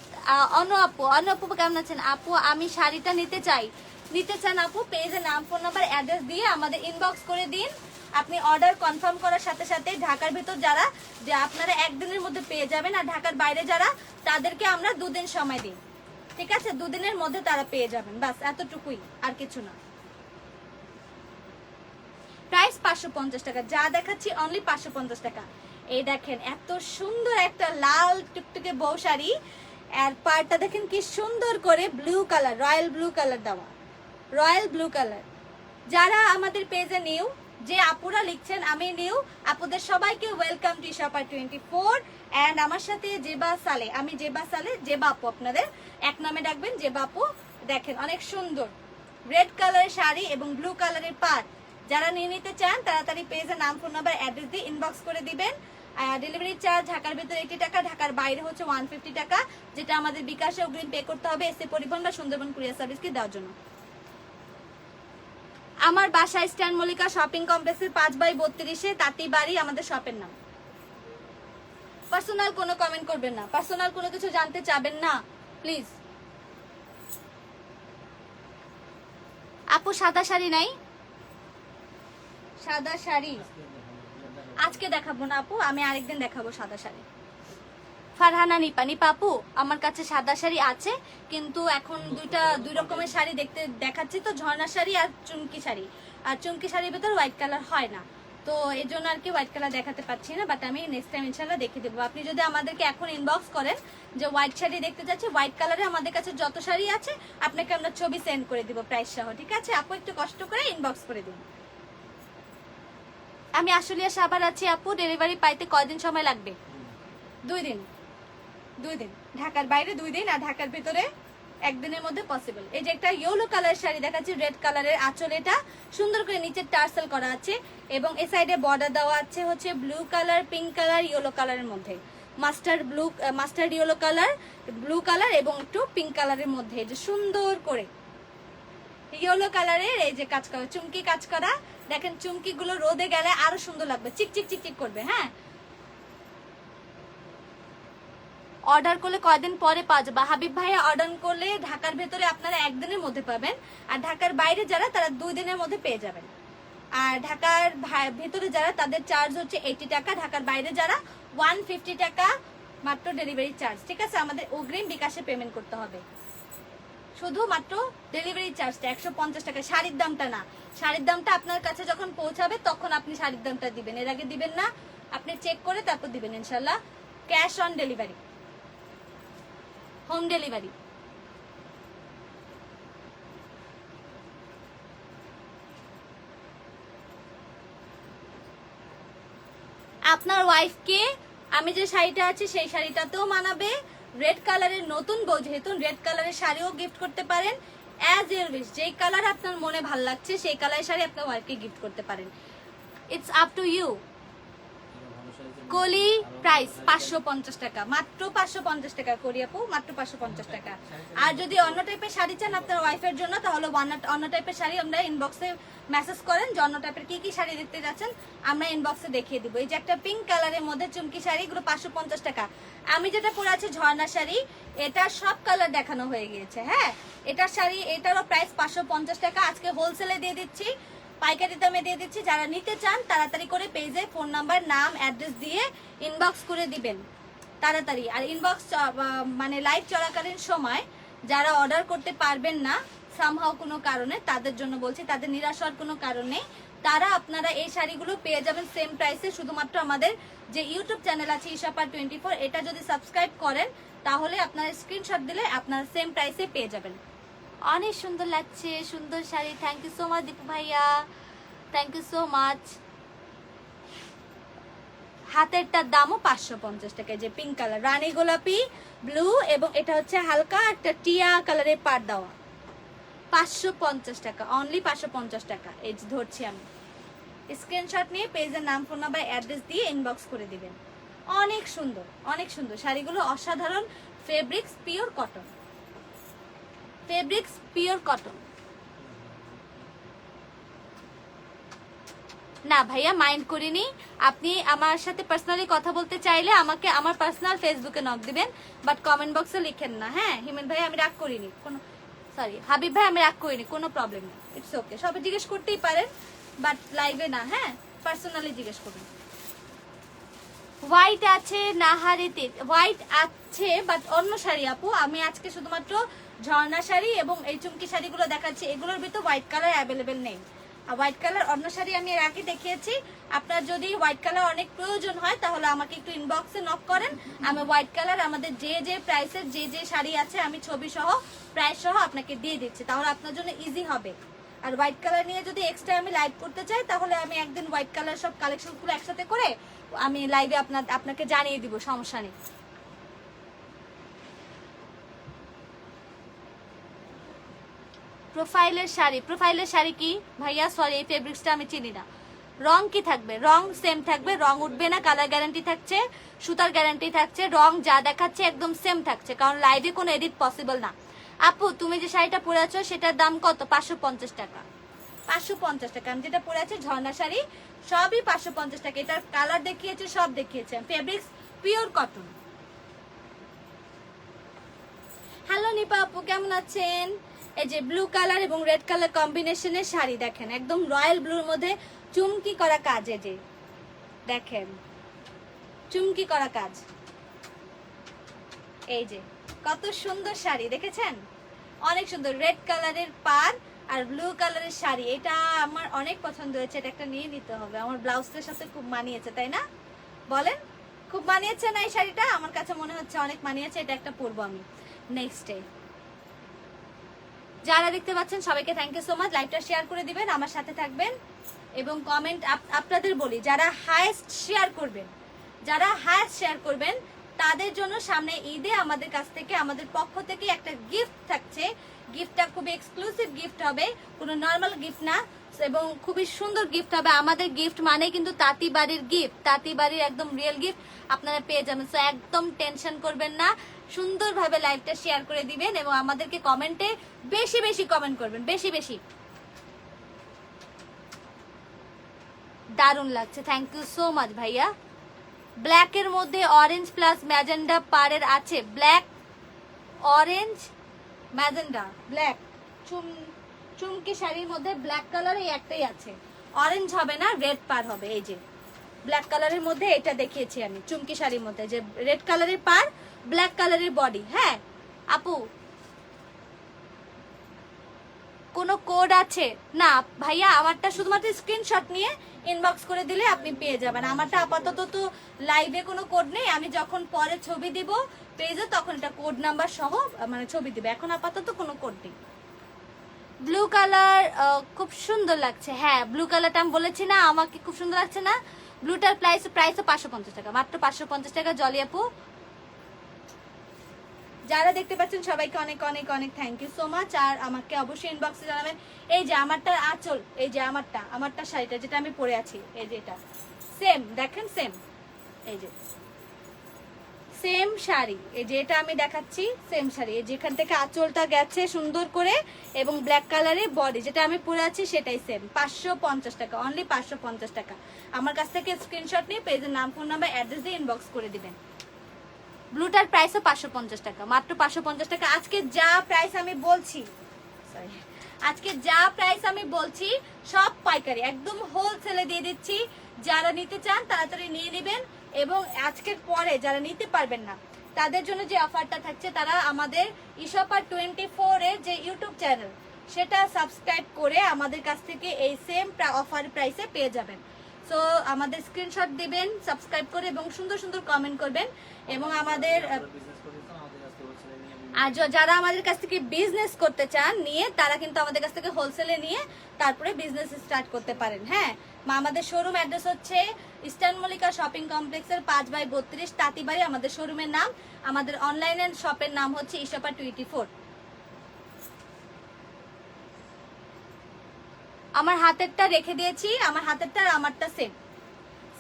অনু আপু কেমন আছেন? আপু আমি শাড়িটা নিতে চান আপু, পেজে নাম, ফোন নাম্বার, অ্যাড্রেস দিয়ে আমাদের ইনবক্স করে দিন। আপনি অর্ডার কনফার্ম করার সাথে সাথে ঢাকার ভিতর যারা, যে আপনারা একদিনের মধ্যে পেয়ে যাবেন, আর ঢাকার বাইরে যারা তাদেরকে আমরা 2 দিন সময় দিই, ঠিক আছে? 2 দিনের মধ্যে তারা পেয়ে যাবেন, বাস এতটুকুই, আর কিছু না। প্রাইস 550 টাকা, যা দেখাচ্ছি অনলি 550 টাকা। এই দেখেন এত সুন্দর একটা লাল টুকটুকে বউ শাড়ি, আর পাড়টা দেখেন কি সুন্দর করে blue colour, royal blue colour দেওয়া, রয়্যাল ব্লু কালার। যারা আমাদের পেজে নিউ, যে আপুরা লিখছেন আমি নিউ, আপুদের সবাইকে ওয়েলকাম টু শপার 24। এন্ড আমার সাথে জেবা সালে, আমি জেবা সালে, জেবা আপু, আপনাদের এক নামে ডাকবেন জেবা আপু। দেখেন অনেক সুন্দর রেড কালারের শাড়ি এবং ব্লু কালারের পাড়। যারা নিয়ে নিতে চান তাড়াতাড়ি পেজে নাম, ফোন নাম্বার, অ্যাড্রেস দিয়ে ইনবক্স করে দিবেন। ডেলিভারি চার্জ ঢাকার ভিতরে 80 টাকা, ঢাকার বাইরে হচ্ছে 150 টাকা, যেটা আমাদের বিকাশে অগ্রিম পে করতে হবে এসে পরিবহন বা সুন্দরবন কুরিয়ার সার্ভিসকে দেওয়ার জন্য। আমার বাসা স্ট্যান্ড মল্লিকা শপিং কমপ্লেক্সের 5/32 তাঁতিবাড়ি আমাদের শপের নাম। পার্সোনাল কোনো কমেন্ট করবেন না, পার্সোনাল কোনো কিছু জানতে চাবেন না প্লিজ। আপু সাদা শাড়ি নাই? সাদা শাড়ি আজকে দেখাবো না আপু, আমি আরেকদিন দেখাবো সাদা শাড়ি। ফারহানা নিপা আপু, আমার কাছে সাদা শাড়ি আছে, কিন্তু এখন দুই রকমের শাড়ি দেখাচ্ছি তো, ঝর্ণা শাড়ি আর চুমকি শাড়ি। আর চুমকি শাড়ির ভেতর হোয়াইট কালার হয় না, তো এই জন্য আর কি হোয়াইট কালার দেখাতে পাচ্ছি না, বাট আমি নেক্সট টাইম ইনশাল্লাহ দেখে দেবো। আপনি যদি আমাদেরকে এখন ইনবক্স করেন যে হোয়াইট শাড়ি দেখতে চাচ্ছি, হোয়াইট কালারে আমাদের কাছে যত শাড়ি আছে আপনাকে আমরা ছবি সেন্ড করে দিব প্রাইস সহ, ঠিক আছে? আপু একটু কষ্ট করে ইনবক্স করে দিন। আমি আশুলিয়া সাভার আছি আপু, ডেলিভারি পাইতে কয়দিন সময় লাগবে? 2 দিন, 2 দিন। ঢাকার বাইরে 2 দিন, আর ঢাকার ভিতরে 1 দিনের মধ্যে পসিবল। এই যে একটা ইয়েলো কালার শাড়ি দেখাচ্ছি, রেড কালারের আঁচল, এটা সুন্দর করে নিচে টার্সেল করা আছে এবং এই সাইডে বর্ডার দেওয়া আছে হচ্ছে blue colour, pink colour, yellow কালারের মধ্যে, mustard yellow colour, blue colour এবং একটু পিঙ্ক কালারের মধ্যে, এই যে সুন্দর করে ইয়েলো কালারের এই যে কাজ করা, চুমকি কাজ করা। দেখেন চুমকি গুলো রোদে গেলে আরো সুন্দর লাগবে, চিকচিক চিকচিক করবে। হ্যাঁ, অর্ডার করলে কয়দিন পরে পাওয়া যাবে? হাবিব ভাইয়া, অর্ডার করলে ঢাকার ভেতরে আপনারা 1 দিনের মধ্যে পাবেন, আর ঢাকার বাইরে যারা তারা 2 দিনের মধ্যে পেয়ে যাবেন। আর ঢাকার ভেতরে যারা তাদের চার্জ হচ্ছে 80 টাকা, ঢাকার বাইরে যারা 150 টাকা মাত্র ডেলিভারি চার্জ, ঠিক আছে? আমাদের অগ্রিম বিকাশে পেমেন্ট করতে হবে, শুধুমাত্র ডেলিভারি চার্জটা 150 টাকা, শাড়ির দামটা না। শাড়ির দামটা আপনার কাছে যখন পৌঁছাবে তখন আপনি শাড়ির দামটা দিবেন, এর আগে দিবেন না। আপনি চেক করে তারপর দিবেন ইনশাল্লাহ। Cash on delivery, home delivery. আপনার ওয়াইফকে আমি যে শাড়িটা আছে সেই শাড়িটাতেও মানাবে। রেড কালারের নতুন বউ যেহেতু, রেড কালারের শাড়িও গিফট করতে পারেন, অ্যাজ ইউর উইশ। যেই কালার আপনার মনে ভালো লাগছে সেই কালারের শাড়ি আপনার ওয়াইফকে গিফট করতে পারেন, ইটস আপ টু ইউ। কলি প্রাইস 550 টাকা, মাত্র 550 টাকা করি আপু, মাত্র 550 টাকা। আর যদি অন্য টাইপের শাড়ি চান আপনার ওয়াইফের জন্য, তাহলে অন্য টাইপের শাড়ি আমরা ইনবক্সে মেসেজ করেন যে অন্য টাইপের কি কি শাড়ি দেখতে যাচ্ছেন, আমরা ইনবক্সে দেখিয়ে দিব। এই যে একটা পিঙ্ক কালারের মধ্যে চুমকি শাড়ি, এগুলো 550 টাকা। আমি যেটা পরে আছি ঝর্ণা শাড়ি, এটা সব কালার দেখানো হয়ে গিয়েছে। হ্যাঁ, এটার শাড়ি, এটারও প্রাইস 550 টাকা। আজকে হোলসেলে দিয়ে দিচ্ছি, পাইকারি দামে দিয়ে দিচ্ছি। যারা নিতে চান তাড়াতাড়ি করে পেজে ফোন নাম্বার, নাম, অ্যাড্রেস দিয়ে ইনবক্স করে দিবেন তাড়াতাড়ি। আর ইনবক্স মানে লাইভ চলাকালীন সময় যারা অর্ডার করতে পারবেন না সামহাও কোনো কারণে, তাদের জন্য বলছি, তাদের নিরাশ হওয়ার কোনো কারণ নেই। তারা আপনারা এই শাড়িগুলো পেয়ে যাবেন সেম প্রাইসে, শুধুমাত্র আমাদের যে ইউটিউব চ্যানেল আছে ইশাপার 24, এটা যদি সাবস্ক্রাইব করেন তাহলে আপনারা স্ক্রিনশট দিলে আপনারা সেম প্রাইসে পেয়ে যাবেন। অনেক সুন্দর লাগছে, সুন্দর sari. Thank you so much Dipu ভাইয়া, থ্যাংক ইউ সো মাচ। হাতেরটার দামও 550 টাকা। যে পিঙ্ক কালার, রানী গোলাপি, ব্লু এবং এটা হচ্ছে হালকা একটা টিয়া কালারের পাড় দেওয়া, 550 টাকা, অনলি 550 টাকা। এই যে ধরছি আমি, স্ক্রিনশট নিয়ে পেজের নাম, ফোন নাম্বার, অ্যাড্রেস দিয়ে ইনবক্স করে দিবেন। অনেক সুন্দর, অনেক সুন্দর শাড়িগুলো, অসাধারণ। Fabrics pure cotton, fabrics pure cotton. না ভাইয়া মাইন্ড করিনি, আপনি আমার সাথে পার্সোনালি কথা বলতে চাইলে আমাকে আমার পার্সোনাল ফেসবুকে নক দিবেন, বাট কমেন্ট বক্সে লিখেন না। হ্যাঁ হিমেন ভাই আমি রাগ করিনি, কোনো সরি হাবিব ভাই আমি রাগ করিনি, কোনো প্রবলেম নেই, ইটস ওকে। সবাই জিজ্ঞেস করতেই পারেন বাট লাইভে না, হ্যাঁ পার্সোনালি জিজ্ঞেস করুন। হোয়াইট আছে নাহারিতে, হোয়াইট আছে বাট অন্য শাড়ি আপু। আমি আজকে শুধুমাত্র ঝর্ণা শাড়ি এবং এই চুমকি শাড়িগুলো দেখাচ্ছি, এগুলোর ভিতর হোয়াইট কালার অ্যাভেলেবেল নেই। আর হোয়াইট কালার অন্য শাড়ি আমি এর আগে দেখিয়েছি। আপনার যদি হোয়াইট কালার অনেক প্রয়োজন হয় তাহলে আমাকে একটু ইনবক্সে নক করেন, আমি হোয়াইট কালার আমাদের যে যে প্রাইসের যে যে শাড়ি আছে আমি ছবি সহ প্রাইস সহ আপনাকে দিয়ে দিচ্ছি, তাহলে আপনার জন্য ইজি হবে। আর হোয়াইট কালার নিয়ে যদি এক্সট্রা আমি লাইভ করতে চাই তাহলে আমি একদিন হোয়াইট কালার সব কালেকশনগুলো একসাথে করে আমি লাইভে আপনাকে জানিয়ে দিব, সমস্যা নেই। প্রোফাইলের শাড়ি, প্রোফাইলের শাড়ি কি ভাইয়া? সরি এই ফেব্রিক্সটা আমি চিনি না। রং কি থাকবে? রং সেম থাকবে, রং উঠবে না, কালার গ্যারান্টি থাকছে, সুতার গ্যারান্টি থাকছে, রং যা দেখাচ্ছে একদম সেম থাকছে, কারণ লাইভে কোনো এডিট পসিবল না। আপু তুমি যে শাড়িটা পরে আছো সেটার দাম কত? 550 টাকা। 550 টাকা। আমি যেটা পরে আছি ঝর্ণা শাড়ি, সবই 550 টাকা। এটার কালার দেখিয়েছে, সব দেখিয়েছে। Fabrics pure cotton. Hello Nipa আপু কেমন আছেন? এই যে ব্লু কালার এবং রেড কালার কম্বিনেশনের শাড়ি দেখেন, একদম রয়্যাল ব্লুর মধ্যে চুমকি করা কাজ। এই যে দেখেন চুমকি করা কাজ, এই যে কত সুন্দর শাড়ি দেখেছেন, অনেক সুন্দর। রেড কালারের পাড় আর ব্লু কালারের শাড়ি, এটা আমার অনেক পছন্দ হয়েছে। এটা একটা নিয়ে নিতে হবে, আমার ব্লাউজটার সাথে খুব মানিয়েছে, তাই না বলেন? খুব মানিয়েছে না এই শাড়িটা? আমার কাছে মনে হচ্ছে অনেক মানিয়েছে। এটা একটা পরবো আমি নেক্সট ডে। যারা দেখতে পাচ্ছেন সবাইকে থ্যাংক ইউ সো মাচ। লাইভটা শেয়ার করে দিবেন, আমার সাথে থাকবেন এবং কমেন্ট আপনাদের বলি, যারা হাইয়েস্ট শেয়ার করবেন, যারা হাইয়েস্ট শেয়ার করবেন তাদের জন্য সামনে ঈদে আমাদের কাছ থেকে, আমাদের পক্ষ থেকে একটা গিফট থাকছে। গিফটটা খুবই এক্সক্লুসিভ গিফট হবে, কোনো নর্মাল গিফট না, এবং খুবই সুন্দর গিফট হবে। আমাদের গিফট মানে কিন্তু তাঁতি বাড়ির গিফট, তাঁতি বাড়ির একদম রিয়েল গিফট আপনারা পেয়ে যাবেন। সো একদম টেনশন করবেন না, সুন্দরভাবে লাইভটা শেয়ার করে দিবেন এবং আমাদেরকে কমেন্টে বেশি বেশি কমেন্ট করবেন, বেশি বেশি। দারুণ লাগছে, থ্যাংক ইউ সো মাচ ভাইয়া। ব্ল্যাকের মধ্যে অরেঞ্জ প্লাস ম্যাজেন্ডা পাড়ের আছে, ব্ল্যাক অরেঞ্জ ম্যাজেন্ডা ব্ল্যাক চুমকি শাড়ির মধ্যে ব্ল্যাক কালার এই একটাই আছে, অরেঞ্জ হবে না, রেড পার হবে। এই যে ব্ল্যাক কালারের মধ্যে এটা দেখিয়েছি আমি চুমকি শাড়ির মধ্যে, যে রেড কালারের পার ব্ল্যাক কালারের বডি। হ্যাঁ আপু কোনো কোড আছে? না ভাইয়া, আমারটা শুধুমাত্র স্ক্রিনশট নিয়ে ইনবক্স করে দিলে আপনি পেয়ে যাবেন। আমারটা আপাতত তো লাইভে কোনো কোড নেই, আমি যখন পরে ছবি দিব পেজে তখন এটা কোড নাম্বার সহ মানে ছবি দিবে, এখন আপাতত কোনো কোড নেই। ব্লু কালার খুব সুন্দর লাগছে। হ্যাঁ ব্লু কালারটা আমি বলেছি না আমাকে খুব সুন্দর লাগছে না? ব্লুটার প্রাইসও 550 টাকা, মাত্র 550 টাকা। জলি আপু যারা দেখতে পাচ্ছেন সবাইকে অনেক অনেক অনেক থ্যাংক ইউ সো মাচ। আর আমাকে অবশ্যই ইনবক্সে জানাবেন। এই যে আমারটা আঁচল, এই যে আমারটা শাড়িটা যেটা আমি পরে আছি, এই যে এটা সেম দেখেন, সেম এই যে সেম শাড়ি, এই যে এটা আমি দেখাচ্ছি সেম শাড়ি, এই যেখান থেকে আঁচলটা গেছে সুন্দর করে এবং ব্ল্যাক কালারের বডি যেটা আমি পরে আছি সেটাই সেম। 550 টাকা, অনলি 550 টাকা। আমার কাছ থেকে স্ক্রিনশট নিয়ে পেজের নাম, ফোন নাম্বার, অ্যাড্রেস দিয়ে ইনবক্স করে দিবেন। ব্লুটার প্রাইসও 550 টাকা, মাত্র 550 টাকা। আজকে যা প্রাইস আমি বলছি, সরি আজকে যা প্রাইস আমি বলছি সব পাইকারি, একদম হোলসেলে দিয়ে দিচ্ছি। যারা নিতে চান তাড়াতাড়ি নিয়ে নেবেন এবং আজকের পরে যারা নিতে পারবেন না তাদের জন্য যে অফারটা থাকছে, তারা আমাদের ইশপার 24 এর যে ইউটিউব চ্যানেল সেটা সাবস্ক্রাইব করে আমাদের কাছ থেকে এই সেম অফার প্রাইসে পেয়ে যাবেন। সো আমাদের স্ক্রিনশট দিবেন সাবস্ক্রাইব করে এবং সুন্দর সুন্দর কমেন্ট করবেন। এবং আমাদের আর যারা আমাদের কাছ থেকে বিজনেস করতে চান নিয়ে, তারা কিন্তু আমাদের কাছ থেকে হোলসেলে নিয়ে তারপরে বিজনেস স্টার্ট করতে পারেন। হ্যাঁ আমাদের শোরুম অ্যাড্রেস হচ্ছে ইস্টার্ন মল্লিকা শপিং কমপ্লেক্সের 5/32 তাঁতিবাড়ি আমাদের শোরুমের নাম। আমাদের অনলাইনের শপের নাম হচ্ছে ইশপার 24। আমার হাতেরটা রেখে দিয়েছি, আমার হাতেরটা আর আমারটা সেম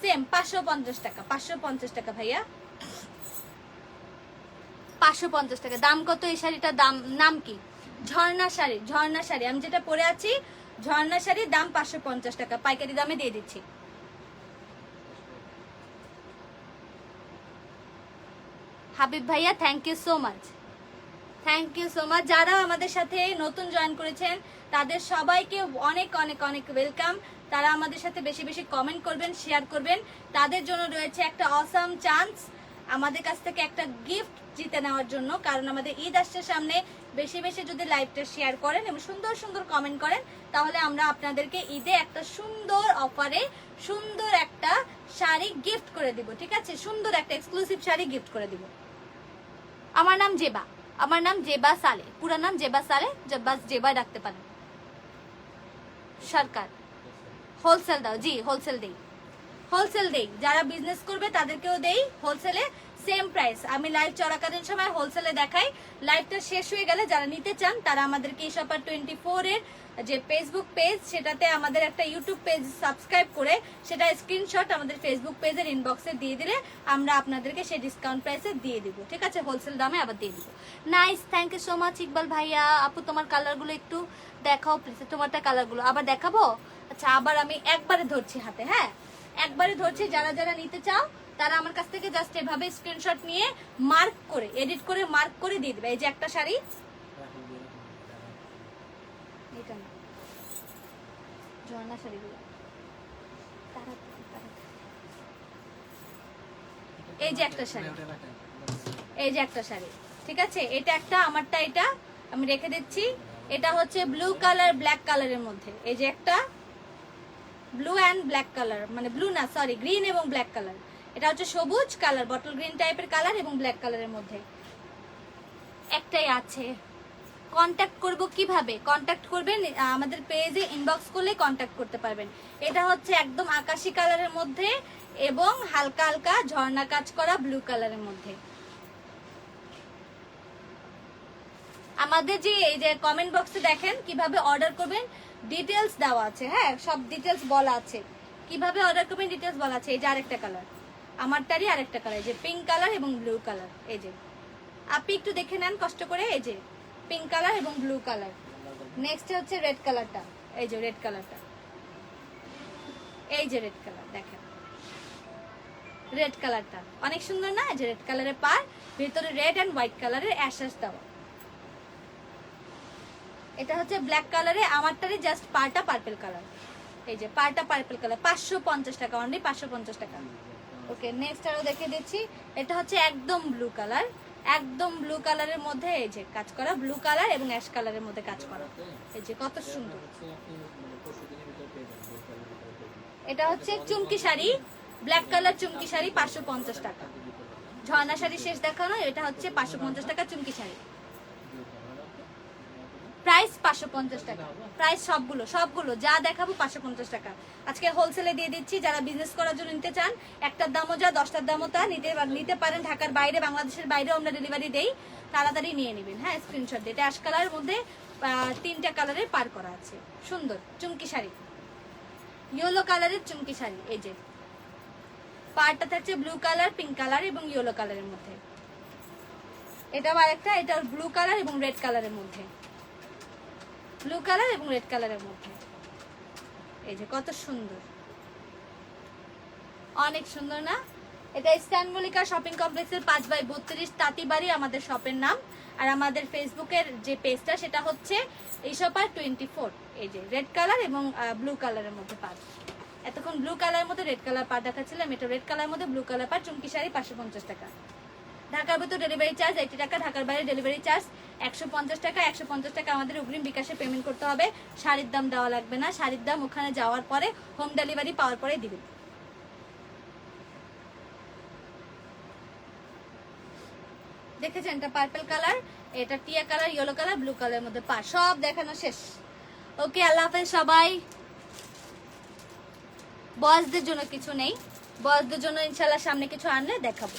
সেম 550 টাকা, 550 টাকা ভাইয়া, 550 টাকা। দাম কত এই শাড়িটার? দাম, নাম কি? ঝর্ণা শাড়ি, ঝর্ণা শাড়ি। আমি যেটা পরে আছি ঝর্ণা শাড়ির দাম 550 টাকা, পাইকারি দামে দিয়ে দিচ্ছি। হাবিব ভাইয়া thank you so much, thank you so much. যারা আমাদের সাথে নতুন জয়েন করেছেন তাদের সবাইকে অনেক অনেক অনেক ওয়েলকাম। তারা আমাদের সাথে বেশি বেশি কমেন্ট করবেন, শেয়ার করবেন। তাদের জন্য রয়েছে একটা অসাম চান্স আমাদের কাছ থেকে একটা গিফট জিতে নেওয়ার জন্য, কারণ আমাদের ঈদ আসছে সামনে। বেশি বেশি যদি লাইভটা শেয়ার করেন এবং সুন্দর সুন্দর কমেন্ট করেন তাহলে আমরা আপনাদেরকে ঈদে একটা সুন্দর অফারে সুন্দর একটা শাড়ি গিফট করে দিব, ঠিক আছে? সুন্দর একটা এক্সক্লুসিভ শাড়ি গিফট করে দিব। আমার নাম জেবা, আমার নাম জেবা সালে, পুরো নাম জেবা সালে, বাস জেবা ডাকতে পারেন। সরকার হোলসেল দাও? জি হোলসেল দেই, হোলসেল দেই। যারা বিজনেস করবে তাদেরকেও দেই হোলসেলে, সেম প্রাইস। আমি লাইভ চলাকালীন সময় হোলসেলে দেখাই, লাইভটা শেষ হয়ে গেলে যারা নিতে চান তারা আমাদেরকে ইশপার 24 এর যে ফেসবুক পেজ, সেটাতে আমাদের একটা ইউটিউব পেজ সাবস্ক্রাইব করে সেটা স্ক্রিনশট আমাদের ফেসবুক পেজের ইনবক্সে দিয়ে দিলে আমরা আপনাদেরকে সেই ডিসকাউন্ট প্রাইসে দিয়ে দিব, ঠিক আছে? হোলসেল দামে আবার দিয়ে দিব। Nice, thank you so much Iqbal ভাইয়া। আপু তোমার কালারগুলো একটু দেখাও প্লিজ, তোমারটা কালারগুলো আবার দেখাবো? আচ্ছা, আবার আমি একবারে ধরছি হাতে, হ্যাঁ একবারে ধরছি। যারা যারা নিতে চাও তারা আমার কাছ থেকে জাস্ট এভাবে স্ক্রিনশট নিয়ে মার্ক করে, এডিট করে মার্ক করে দিয়ে দিবে। এই যে একটা শাড়ি, এটা না ঝর্ণা শাড়িগুলো, এই যে একটা শাড়ি, এই যে একটা শাড়ি, ঠিক আছে? এটা একটা, আমারটা এটা আমি রেখে দিচ্ছি। এটা হচ্ছে ব্লু কালার ব্ল্যাক কালারের মধ্যে, এই যে একটা ব্লু অ্যান্ড ব্ল্যাক কালার, মানে ব্লু না সরি গ্রিন এবং ব্ল্যাক কালার। এটা হচ্ছে সবুজ কালার, বটল গ্রিন টাইপের কালার এবং ব্ল্যাক কালারের মধ্যে একটাই আছে। কন্ট্যাক্ট করব কিভাবে? কন্ট্যাক্ট করবেন আমাদের পেজে ইনবক্স করলে কন্ট্যাক্ট করতে পারবেন। এটা হচ্ছে একদম আকাশি কালারের মধ্যে এবং হালকা হালকা ঝর্ণা কাজ করা ব্লু কালারের মধ্যে। আমাদের যে এই যে কমেন্ট বক্সে দেখেন কিভাবে অর্ডার করবেন, ডিটেলস দেওয়া আছে, হ্যাঁ সব ডিটেলস বলা আছে কিভাবে অর্ডার করবেন, ডিটেলস বলা আছে। এই যে আরেকটা কালার, আমারটারই আরেকটা কালার, যে পিঙ্ক কালার এবং ব্লু কালার। এই যে আপনি একটু দেখে নেন কষ্ট করে, এই যে পিঙ্ক কালার এবং ব্লু কালার। নেক্সট হচ্ছে রেড কালারটা, এই যে রেড কালারটা, এই যে রেড কালার দেখেন, রেড কালারটা অনেক সুন্দর না? এই যে রেড কালারের পার, ভিতরে রেড এন্ড হোয়াইট কালারের অ্যাশেস দেওয়া। এটা হচ্ছে ব্ল্যাক কালারে, আমারটারই জাস্ট পারটা পার্পল কালার। এই যে পারটা পার্পল কালার, 550 টাকা, অনলি 550 টাকা। ওকে, নেক্সট আরো দেখে দিচ্ছি। এটা হচ্ছে একদম ব্লু কালার, একদম ব্লু কালারের মধ্যে এই যে কাজ করা, ব্লু কালার এবং অ্যাশ কালারের মধ্যে কাজ করা। এই যে কত সুন্দর। এটা হচ্ছে চুমকি শাড়ি, ব্ল্যাক কালার চুমকি শাড়ি, 550 টাকা। ঝর্ণা শাড়ি শেষ দেখানো, এটা হচ্ছে 550 টাকা চুমকি শাড়ি। প্রাইস 550 টাকা, প্রাইস সবগুলো সবগুলো যা দেখাবো 550 টাকা। আজকে হোলসেলে দিয়ে দিচ্ছি। যারা বিজনেস করার জন্য নিতে চান, একটার দামও যা 10টার দামও তা, নিতে পারেন। ঢাকার বাইরে, বাংলাদেশের বাইরেও আমরা ডেলিভারি দেই, তাড়াতাড়ি নিয়ে নেবেন, হ্যাঁ স্ক্রিনশট দিয়ে। এটা অ্যাশ কালারের মধ্যে 3টা কালারের পার করা আছে, সুন্দর চুমকি শাড়ি, ইয়েলো কালারের চুমকি শাড়ি। এই যে পারটা থাকছে ব্লু কালার, পিঙ্ক কালার এবং ইয়েলো কালারের মধ্যে। এটা আবার একটা, এটা ব্লু কালার এবং রেড কালারের মধ্যে, ব্লু কালার এবং রেড কালারের মধ্যে। এই যে কত সুন্দর, অনেক সুন্দর না? এটা ইস্তানবুলিকা শপিং কমপ্লেক্সের 5/32 তাঁতিবাড়ি আমাদের শপের নাম। আর আমাদের ফেসবুকের যে পেজটা সেটা হচ্ছে ইশপার 24। এই যে রেড কালার এবং ব্লু কালারের মধ্যে পার, এতক্ষণ ব্লু কালারের মধ্যে রেড কালার পার দেখাচ্ছিলাম, এটা রেড কালারের মধ্যে ব্লু কালার পার, চুমকি শাড়ি 550 টাকা। ঢাকার ভিতর ডেলিভারি চার্জ 80 টাকা, ঢাকার বাইরে ডেলিভারি চার্জ 150 টাকা। 150 টাকা আমাদের অগ্রিম বিকাশে পেমেন্ট করতে হবে। শাড়ির দাম দেওয়া লাগবে না, শাড়ির দাম ওখানে যাওয়ার পরে হোম ডেলিভারি পাওয়ার পরে দিবেন। দেখেছেন এটা পার্পল কালার, এটা টিয়া কালার, ইয়েলো কালার, ব্লু কালারের মধ্যে পার, সব দেখানো শেষ। ওকে, আল্লাহ হাফেজ সবাই। বয়সদের জন্য কিছু নেই, বয়সদের জন্য ইনশাল্লাহ সামনে কিছু আনলে দেখাবো,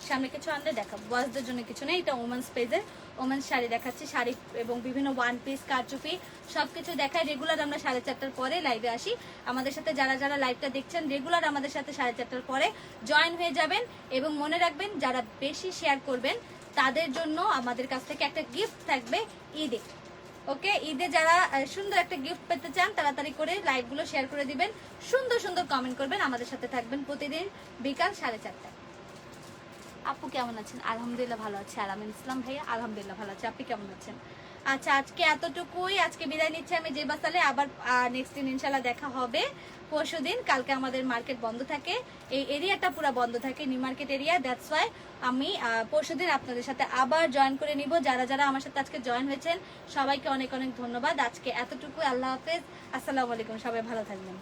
সামনে কিছু আনলে দেখাবো। বয়সদের জন্য কিছু নেই, এটা ওমেন্স পেজের ওমেন্স শাড়ি দেখাচ্ছি, শাড়ি এবং বিভিন্ন ওয়ান পিস কারচুপি সবকিছু দেখাই। রেগুলার আমরা 4:30টার পরে লাইভে আসি। আমাদের সাথে যারা যারা লাইভটা দেখছেন রেগুলার আমাদের সাথে 4:30টার পরে জয়েন হয়ে যাবেন, এবং মনে রাখবেন যারা বেশি শেয়ার করবেন তাদের জন্য আমাদের কাছ থেকে একটা গিফট থাকবে ঈদে। ওকে, ঈদে যারা সুন্দর একটা গিফট পেতে চান তাড়াতাড়ি করে লাইভগুলো শেয়ার করে দিবেন, সুন্দর সুন্দর কমেন্ট করবেন, আমাদের সাথে থাকবেন প্রতিদিন বিকাল 4:30টায়। আপু কেমন আছেন? আলহামদুলিল্লাহ ভালো আছে। আলামিন ইসলাম ভাইয়া আলহামদুলিল্লাহ ভালো আছে। আপনি কেমন আছেন? আচ্ছা, আজকে এতটুকুই। আজকে বিদায় নিচ্ছি আমি জেবা সালে। আবার নেক্সট দিন ইনশাল্লাহ দেখা হবে পরশুদিন। কালকে আমাদের মার্কেট বন্ধ থাকে, এই এরিয়াটা পুরো বন্ধ থাকে, new market area. That's why আমি পরশুদিন আপনাদের সাথে আবার জয়েন করে নিব। যারা যারা আমার সাথে আজকে জয়েন হয়েছেন সবাইকে অনেক অনেক ধন্যবাদ। আজকে এতটুকু। আল্লাহ হাফেজ, আসসালামু আলাইকুম, সবাই ভালো থাকবেন।